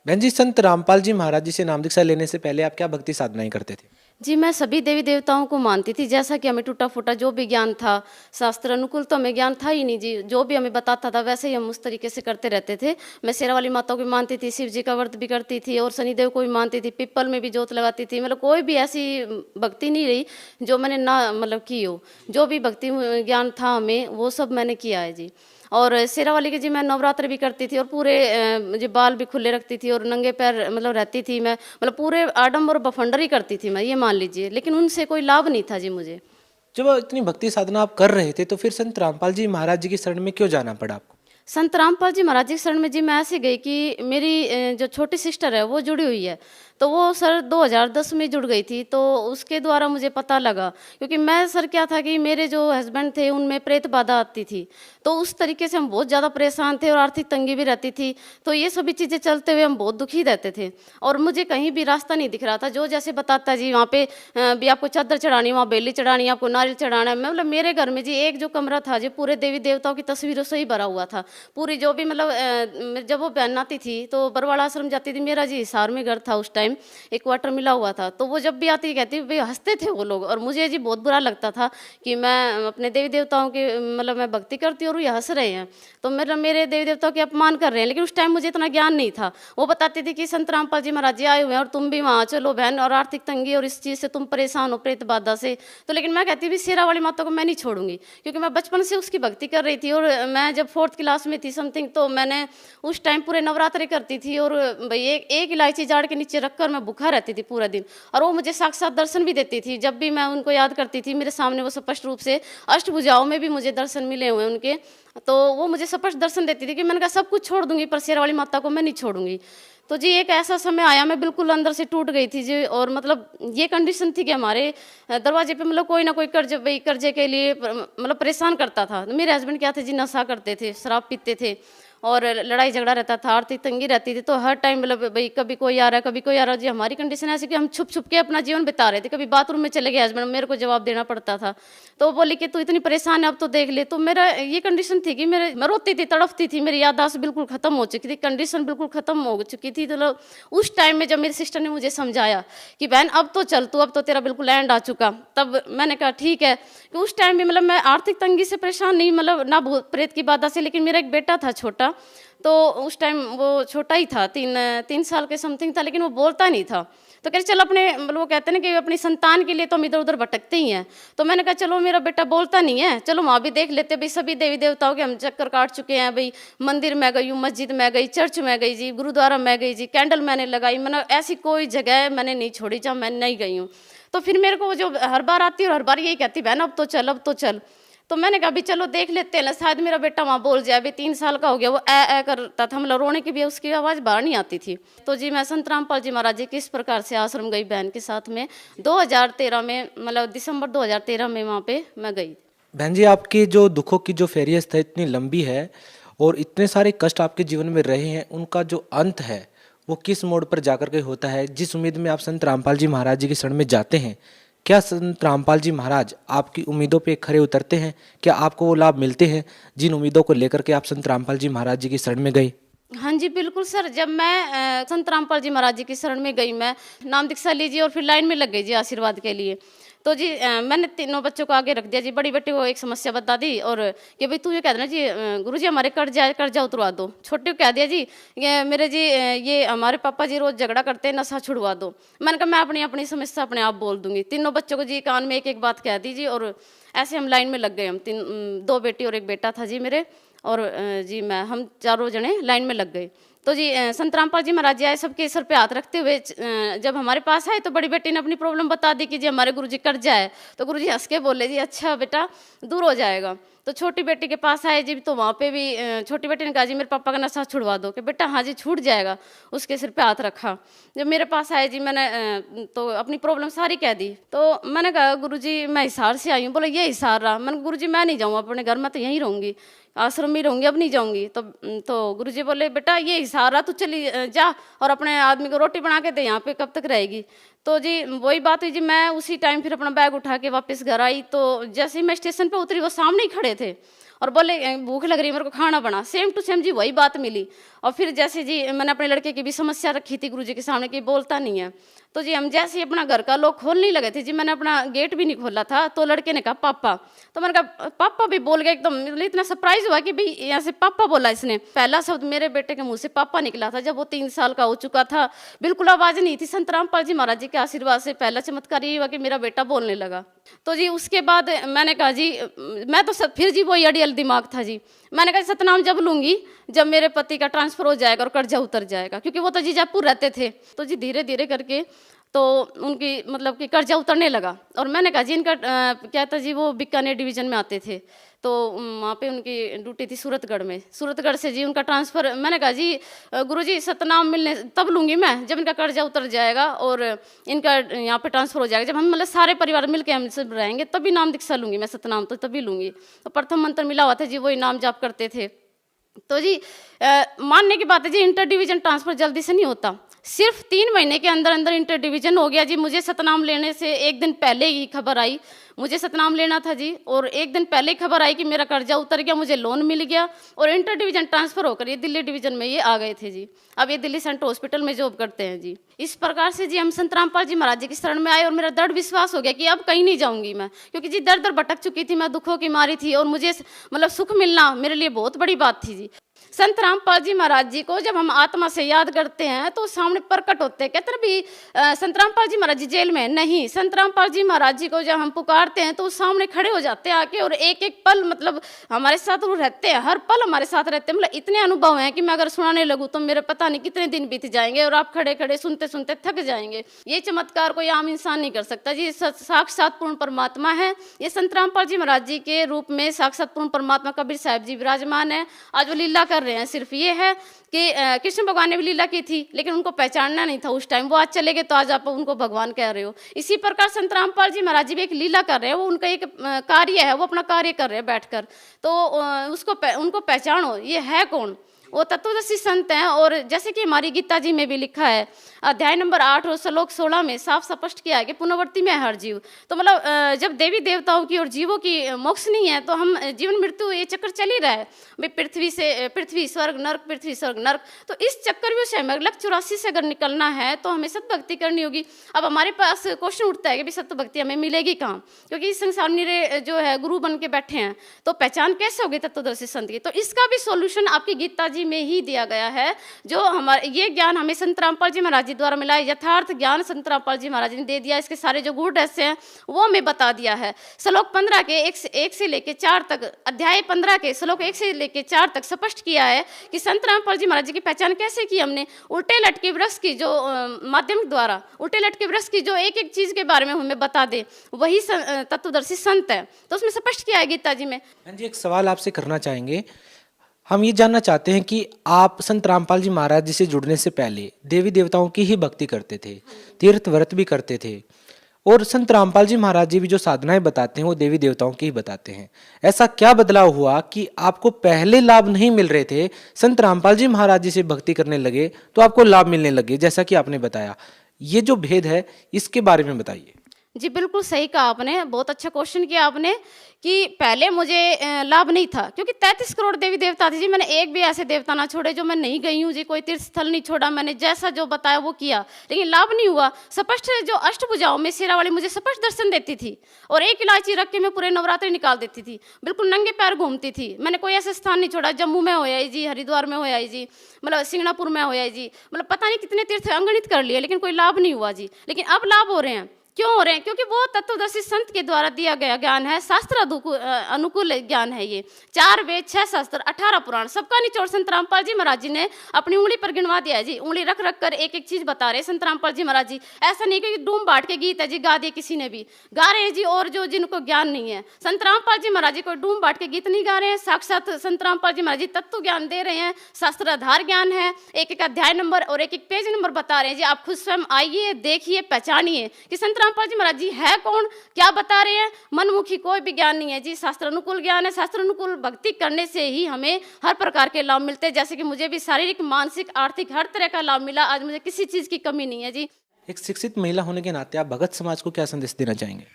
बहन जी, संत रामपाल जी महाराज जी से नाम दीक्षा लेने से पहले आप क्या भक्ति साधनाएं करते थे? जी मैं सभी देवी देवताओं को मानती थी, जैसा कि हमें टूटा फूटा जो भी ज्ञान था, शास्त्र अनुकूल तो हमें ज्ञान था ही नहीं जी, जो भी हमें बताता था वैसे ही हम उस तरीके से करते रहते थे। मैं शेरा वाली माता को भी मानती थी, शिव जी का व्रत भी करती थी, और शनिदेव को भी मानती थी, पिपल में भी जोत लगाती थी। मतलब कोई भी ऐसी भक्ति नहीं रही जो मैंने ना मतलब की हो। जो भी भक्ति ज्ञान था हमें वो सब मैंने किया है जी। और शेरा वाली के जी मैं नवरात्र भी करती थी, और पूरे जी बाल भी खुले रखती थी, और नंगे पैर मतलब रहती थी मैं, मतलब पूरे आडम्बर और बफंडर ही करती थी मैं, ये मान लीजिए। लेकिन उनसे कोई लाभ नहीं था जी मुझे। जब इतनी भक्ति साधना आप कर रहे थे तो फिर संत रामपाल जी महाराज जी की शरण में क्यों जाना पड़ा आपको? संत रामपाल जी महाराज जी के शरण में जी मैं ऐसे गई कि मेरी जो छोटी सिस्टर है वो जुड़ी हुई है, तो वो सर 2010 में जुड़ गई थी, तो उसके द्वारा मुझे पता लगा। क्योंकि मैं सर क्या था कि मेरे जो हस्बैंड थे उनमें प्रेत बाधा आती थी, तो उस तरीके से हम बहुत ज़्यादा परेशान थे और आर्थिक तंगी भी रहती थी, तो ये सभी चीज़ें चलते हुए हम बहुत दुखी रहते थे और मुझे कहीं भी रास्ता नहीं दिख रहा था। जो जैसे बताता जी वहाँ पे भी आपको चादर चढ़ानी, वहाँ बेली चढ़ानी, आपको नारियल चढ़ाना है। मतलब मेरे घर में जी एक जो कमरा था जो पूरे देवी देवताओं की तस्वीरों से ही भरा हुआ था। पूरी जो भी मतलब जब वो बहन आती थी तो बरवाड़ा आश्रम जाती थी, मेरा जी हिसार में घर था उस टाइम, एक क्वार्टर मिला हुआ था, तो वो जब भी आती कहती भाई हंसते थे वो लोग, और मुझे जी बहुत बुरा लगता था कि मैं अपने देवी देवताओं की मतलब मैं भक्ति करती हूँ और ये हंस रहे हैं, तो मेरे देवी देवताओं के अपमान कर रहे हैं। लेकिन उस टाइम मुझे इतना ज्ञान नहीं था। वो बताती थी कि संत रामपाल जी महाराज जी आए हुए हैं और तुम भी वहाँ चलो बहन, और आर्थिक तंगी और इस चीज़ से तुम परेशान हो प्रेत बाधा से। तो लेकिन मैं कहती भी शेरा वाली माता को मैं नहीं छोड़ूंगी, क्योंकि मैं बचपन से उसकी भक्ति कर रही थी। और मैं जब 4th क्लास में थी समथिंग, तो मैंने उस टाइम पूरे नवरात्रे करती थी और भाई एक इलायची झाड़ के नीचे रखकर मैं भूखा रहती थी पूरा दिन, और वो मुझे साक्षात दर्शन भी देती थी। जब भी मैं उनको याद करती थी मेरे सामने वो स्पष्ट रूप से अष्टभुजाओं में भी मुझे दर्शन मिले हुए उनके, तो वो मुझे स्पष्ट दर्शन देती थी कि मैंने कहा सब कुछ छोड़ दूंगी पर शेरा वाली माता को मैं नहीं छोड़ूंगी। तो जी एक ऐसा समय आया मैं बिल्कुल अंदर से टूट गई थी जी, और मतलब ये कंडीशन थी कि हमारे दरवाजे पे मतलब कोई ना कोई कर्जे के लिए मतलब परेशान करता था। मेरे हस्बैंड क्या थे जी, नशा करते थे, शराब पीते थे और लड़ाई झगड़ा रहता था, आर्थिक तंगी रहती थी, तो हर टाइम मतलब भाई कभी कोई आ रहा है कभी कोई आ रहा है जी। हमारी कंडीशन ऐसी कि हम छुप छुप के अपना जीवन बिता रहे थे। कभी बाथरूम में चले गए हस्बैंड, मेरे को जवाब देना पड़ता था, तो बोली कि तू इतनी परेशान है अब तो देख ले। तो मेरा ये कंडीशन थी कि मैं रोती थी, तड़फती थी, मेरी याददाश्त बिल्कुल खत्म हो चुकी थी, कंडीशन बिल्कुल खत्म हो चुकी थी। तो उस टाइम में जब मेरी सिस्टर ने मुझे समझाया कि बहन अब तो चल तू, अब तो तेरा बिल्कुल एंड आ चुका, तब मैंने कहा ठीक है। कि उस टाइम भी मतलब मैं आर्थिक तंगी से परेशान नहीं, मतलब ना भूत प्रेत की बाधा से, लेकिन मेरा एक बेटा था छोटा, तो उस टाइम वो छोटा ही था, 3 साल के समथिंग था, लेकिन वो बोलता नहीं था। तो कह चल अपने मतलब वो कहते हैं ना कि अपनी संतान के लिए तो हम इधर उधर भटकते ही हैं। तो मैंने कहा चलो मेरा बेटा बोलता नहीं है, चलो वहाँ भी देख लेते। भाई सभी देवी देवताओं के हम चक्कर काट चुके हैं, भाई मंदिर में गई हूँ, मस्जिद में गई, चर्च में गई जी, गुरुद्वारा में गई जी, कैंडल मैंने लगाई, मतलब ऐसी कोई जगह मैंने नहीं छोड़ी जहाँ मैं नहीं गई हूँ। तो फिर मेरे को जो हर बार आती है और हर बार यही कहती बहन अब तो चल अब तो चल। तो मैंने कहा भी चलो देख लेते हैं, शायद मेरा बेटा वहाँ बोल जाए। अभी 3 साल का हो गया, वो ए करता था, मतलब रोने की भी उसकी आवाज़ बाहर नहीं आती थी। तो जी मैं संत रामपाल जी महाराज जी किस प्रकार से आश्रम गई बहन के साथ में 2013 में, मतलब दिसंबर 2013 में वहाँ पे मैं गई। बहन जी, आपके जो दुखों की जो फेरियत है इतनी लंबी है और इतने सारे कष्ट आपके जीवन में रहे हैं, उनका जो अंत है वो किस मोड़ पर जाकर के होता है? जिस उम्मीद में आप संत रामपाल जी महाराज जी के शरण में जाते हैं, क्या संत रामपाल जी महाराज आपकी उम्मीदों पे खरे उतरते हैं? क्या आपको वो लाभ मिलते हैं जिन उम्मीदों को लेकर के आप संत रामपाल जी महाराज जी की शरण में गए? हाँ जी बिल्कुल सर, जब मैं संत रामपाल जी महाराज जी की शरण में गई, मैं नाम दीक्षा लीजिए और फिर लाइन में लग गई जी आशीर्वाद के लिए। तो जी मैंने तीनों बच्चों को आगे रख दिया जी। बड़ी बेटी को एक समस्या बता दी और कि भाई तू ये कह देना जी गुरुजी हमारे कर्जा उतरवा दो। छोटे को कह दिया जी ये मेरे जी ये हमारे पापा जी रोज झगड़ा करते हैं, नशा छुड़वा दो। मैंने कहा मैं अपनी अपनी समस्या अपने आप बोल दूंगी। तीनों बच्चों को जी कान में एक एक बात कह दी जी, और ऐसे हम लाइन में लग गए। हम 2 बेटी और एक बेटा था जी मेरे, और जी हम चारों जने लाइन में लग गए। तो जी संत रामपाल जी महाराज जी आए, सबके सर पे हाथ रखते हुए जब हमारे पास आए तो बड़ी बेटी ने अपनी प्रॉब्लम बता दी कि जी हमारे गुरुजी कर्जा है। तो गुरुजी हंस के बोले जी अच्छा बेटा दूर हो जाएगा। तो छोटी बेटी के पास आए जी, तो वहाँ पे भी छोटी बेटी ने कहा जी मेरे पापा का नशा छुड़वा दो। कि बेटा हाँ जी छूट जाएगा। उसके सिर पे हाथ रखा। जब मेरे पास आए जी मैंने तो अपनी प्रॉब्लम सारी कह दी। तो मैंने कहा गुरुजी मैं हिसार से आई हूँ। बोले ये हिसार रहा? मैंने गुरुजी मैं नहीं जाऊँगा अपने घर में, तो यहीं रहूँगी, आश्रम में रहूँगी, अब नहीं जाऊँगी। तो गुरुजी बोले बेटा ये हिसार रहा, तू चली जा और अपने आदमी को रोटी बना के दे, यहाँ पे कब तक रहेगी। तो जी वही बात हुई जी, मैं उसी टाइम फिर अपना बैग उठा के वापस घर आई। तो जैसे ही मैं स्टेशन पे उतरी वो सामने ही खड़े थे और बोले भूख लग रही है मेरे को खाना बना। सेम टू सेम जी वही बात मिली। और फिर जैसे जी मैंने अपने लड़के की भी समस्या रखी थी गुरुजी के सामने कि बोलता नहीं है। तो जी हम जैसे ही अपना घर का लोग खोलने लगे थे जी, मैंने अपना गेट भी नहीं खोला था, तो लड़के ने कहा पापा। तो मैंने कहा पापा भी बोल गया। एकदम इतना सरप्राइज हुआ कि भाई यहाँ से पापा बोला इसने। पहला शब्द मेरे बेटे के मुंह से पापा निकला था जब वो 3 साल का हो चुका था। बिल्कुल आवाज नहीं थी। संत रामपाल जी महाराज जी के आशीर्वाद से पहला चमत्कार ये हुआ कि मेरा बेटा बोलने लगा। तो जी उसके बाद मैंने कहा जी मैं तो फिर जी वही अड़ियल दिमाग था जी। मैंने कहा सतनाम जब लूंगी जब मेरे पति का ट्रांसफर हो जाएगा और कर्जा उतर जाएगा, क्योंकि वो तो जी जयपुर रहते थे। तो जी धीरे धीरे करके तो उनकी मतलब कि कर्जा उतरने लगा। और मैंने कहा जी इनका क्या था जी, वो बीकानेर डिवीजन में आते थे। तो वहाँ पे उनकी ड्यूटी थी सूरतगढ़ में। सूरतगढ़ से जी उनका ट्रांसफ़र, मैंने कहा जी गुरुजी सतनाम मिलने तब लूँगी मैं जब इनका कर्जा उतर जाएगा और इनका यहाँ पे ट्रांसफ़र हो जाएगा, जब हम मतलब सारे परिवार मिल के हम सब रहेंगे तभी नाम दीक्षा लूँगी मैं, सतनाम तो तभी लूँगी। तो प्रथम मंत्र मिला हुआ था जी, वही नाम जाप करते थे। तो जी मानने की बात है जी, इंटर डिवीजन ट्रांसफ़र जल्दी से नहीं होता, सिर्फ 3 महीने के अंदर अंदर इंटर डिवीजन हो गया जी। मुझे सतनाम लेने से 1 दिन पहले ही खबर आई, मुझे सतनाम लेना था जी, और 1 दिन पहले ही खबर आई कि मेरा कर्जा उतर गया, मुझे लोन मिल गया और इंटर डिवीजन ट्रांसफ़र होकर ये दिल्ली डिवीजन में ये आ गए थे जी। अब ये दिल्ली सेंट्रल हॉस्पिटल में जॉब करते हैं जी। इस प्रकार से जी हम संत रामपाल जी महाराज जी की शरण में आए और मेरा दृढ़ विश्वास हो गया कि अब कहीं नहीं जाऊंगी मैं, क्योंकि जी दर दर भटक चुकी थी मैं, दुखों की मारी थी और मुझे मतलब सुख मिलना मेरे लिए बहुत बड़ी बात थी जी। संत रामपाल जी महाराज जी को जब हम आत्मा से याद करते हैं तो सामने प्रकट होते हैं। कहते हैं भी संत रामपाल जी महाराज जी जेल में नहीं, संत रामपाल जी महाराज जी को जब हम पुकारते हैं तो सामने खड़े हो जाते हैं आके और एक एक पल मतलब हमारे साथ वो रहते हैं, हर पल हमारे साथ रहते हैं। मतलब इतने अनुभव हैं कि मैं अगर सुनाने लगूँ तो मेरे पता नहीं कितने दिन बीत जाएंगे और आप खड़े खड़े सुनते सुनते थक जाएंगे। ये चमत्कार कोई आम इंसान नहीं कर सकता जी, साक्षात पूर्ण परमात्मा है। ये संत रामपाल जी महाराज जी के रूप में साक्षात पूर्ण परमात्मा कबीर साहब जी विराजमान है। आज वो लीला कर रहे हैं। सिर्फ ये है कि कृष्ण भगवान ने भी लीला की थी लेकिन उनको पहचानना नहीं था उस टाइम, वो आज चले गए तो आज आप उनको भगवान कह रहे हो। इसी प्रकार संत रामपाल जी महाराज जी भी एक लीला कर रहे हैं, वो उनका एक कार्य है, वो अपना कार्य कर रहे हैं बैठकर, तो उनको पहचानो ये है कौन, वो तत्वदर्शी संत हैं। और जैसे कि हमारी गीता जी में भी लिखा है अध्याय नंबर 8 और श्लोक 16 में साफ स्पष्ट किया है कि पुनर्वृत्ति में है हर जीव। तो मतलब जब देवी देवताओं की और जीवों की मोक्ष नहीं है तो हम जीवन मृत्यु ये चक्कर चल ही रहा है भाई, पृथ्वी स्वर्ग नर्क, पृथ्वी स्वर्ग नर्क। तो इस चक्कर से हमें लक्ष्य 84 से अगर निकलना है तो हमें सत्य भक्ति करनी होगी। अब हमारे पास क्वेश्चन उठता है कि सत्य भक्ति हमें मिलेगी कहाँ, क्योंकि इस संसार में जो है गुरु बन के बैठे हैं, तो पहचान कैसे होगी तत्वदर्शी संत की। तो इसका भी सोल्यूशन आपकी गीता जी में ही दिया गया है। जो हमारे ये ज्ञान हमें संत रामपाल जी महाराज जी द्वारा मिला है, यथार्थ ज्ञान संत रामपाल जी महाराज ने दे दिया। इसके सारे जो गूढ़ रहस्य हैं वो हमें बता दिया है। श्लोक 15 के 1 से लेके 4 तक, अध्याय 15 के श्लोक 1 से लेके 4 तक स्पष्ट किया है कि संत रामपाल जी महाराज जी की पहचान कैसे की हमने। उल्टे लटके वृक्ष की जो माध्यम द्वारा, उल्टे लटके वृक्ष की जो एक एक चीज के बारे में हमें बता दे, वही तत्वदर्शी संत है। तो उसमें स्पष्ट किया है गीता जी में। जी एक सवाल आपसे करना चाहेंगे, हम ये जानना चाहते हैं कि आप संत रामपाल जी महाराज जी से जुड़ने से पहले देवी देवताओं की ही भक्ति करते थे, तीर्थ व्रत भी करते थे, और संत रामपाल जी महाराज जी भी जो साधनाएं बताते हैं वो देवी देवताओं की ही बताते हैं। ऐसा क्या बदलाव हुआ कि आपको पहले लाभ नहीं मिल रहे थे, संत रामपाल जी महाराज जी से भक्ति करने लगे तो आपको लाभ मिलने लगे, जैसा कि आपने बताया। ये जो भेद है इसके बारे में बताइए। जी बिल्कुल सही कहा आपने, बहुत अच्छा क्वेश्चन किया आपने कि पहले मुझे लाभ नहीं था, क्योंकि 33 करोड़ देवी देवता थे जी। मैंने एक भी ऐसे देवता ना छोड़े जो मैं नहीं गई हूँ जी, कोई तीर्थ स्थल नहीं छोड़ा मैंने, जैसा जो बताया वो किया, लेकिन लाभ नहीं हुआ। स्पष्ट जो अष्टभुजाओं में शेरा वाली मुझे स्पष्ट दर्शन देती थी और एक इलायची रख के मैं पूरे नवरात्रि निकाल देती थी, बिल्कुल नंगे पैर घूमती थी। मैंने कोई ऐसा स्थान नहीं छोड़ा, जम्मू में हो आई जी, हरिद्वार में हो आई जी, मतलब सिंगापुर में हो आई जी, मतलब पता नहीं कितने तीर्थ अंगणित कर लिए, लेकिन कोई लाभ नहीं हुआ जी। लेकिन अब लाभ हो रहे हैं, क्यों हो रहे हैं? क्योंकि वो तत्वदर्शी संत के द्वारा दिया गया ज्ञान है, शास्त्र अनुकूल ज्ञान है। ये 4 वेद 6 शास्त्र 18 पुराण सबका निचोड़ संत रामपाल जी महाराज जी ने अपनी उंगली पर गिनवा दिया है जी। उंगली रख रख कर एक एक चीज बता रहे संत रामपाल जी महाराज जी। ऐसा नहीं कि डूम बांट के गीत है जी गा दिए किसी ने भी, गा रहे हैं जी। और जो जिनको ज्ञान नहीं है, संत रामपाल जी महाराज जी कोई डूम बांट के गीत नहीं गा रहे हैं, साक्षात संत रामपाल जी महाराज जी तत्व ज्ञान दे रहे हैं, शास्त्र आधार ज्ञान है। एक एक अध्याय नंबर और एक एक पेज नंबर बता रहे हैं जी। आप खुद स्वयं आइए, देखिए, पहचानिए कि संत रामपाल जी महाराज जी है कौन, क्या बता रहे हैं। मनमुखी कोई भी ज्ञान नहीं है जी, शास्त्र अनुकूल ज्ञान है। शास्त्र अनुकूल भक्ति करने से ही हमें हर प्रकार के लाभ मिलते हैं, जैसे कि मुझे भी शारीरिक, मानसिक, आर्थिक हर तरह का लाभ मिला। आज मुझे किसी चीज की कमी नहीं है जी। एक शिक्षित महिला होने के नाते आप भगत समाज को क्या संदेश देना चाहेंगे?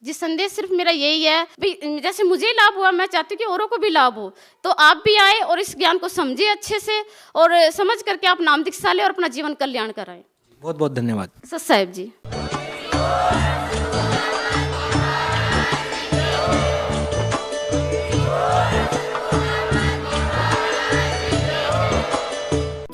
जी संदेश सिर्फ मेरा यही है भाई, जैसे मुझे लाभ हुआ मैं चाहती हूँ कि औरों को भी लाभ हो। तो आप भी आए और इस ज्ञान को समझे अच्छे से, और समझ करके आप नाम दीक्षा लें और अपना जीवन कल्याण कराएं। बहुत बहुत धन्यवाद सत साहिब जी।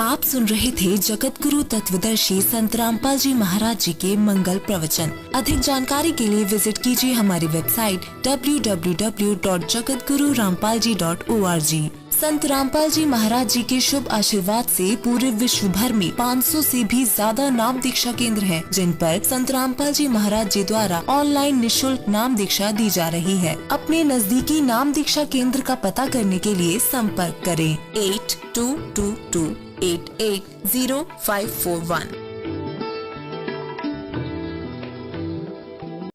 आप सुन रहे थे जगत गुरु तत्वदर्शी संत रामपाल जी महाराज जी के मंगल प्रवचन। अधिक जानकारी के लिए विजिट कीजिए हमारी वेबसाइट www.jagatgururampalji.org। संत रामपाल जी महाराज जी के शुभ आशीर्वाद से पूरे विश्व भर में 500 से भी ज्यादा नाम दीक्षा केंद्र हैं, जिन पर संत रामपाल जी महाराज जी द्वारा ऑनलाइन निशुल्क नाम दीक्षा दी जा रही है। अपने नजदीकी नाम दीक्षा केंद्र का पता करने के लिए संपर्क करें 8222880541।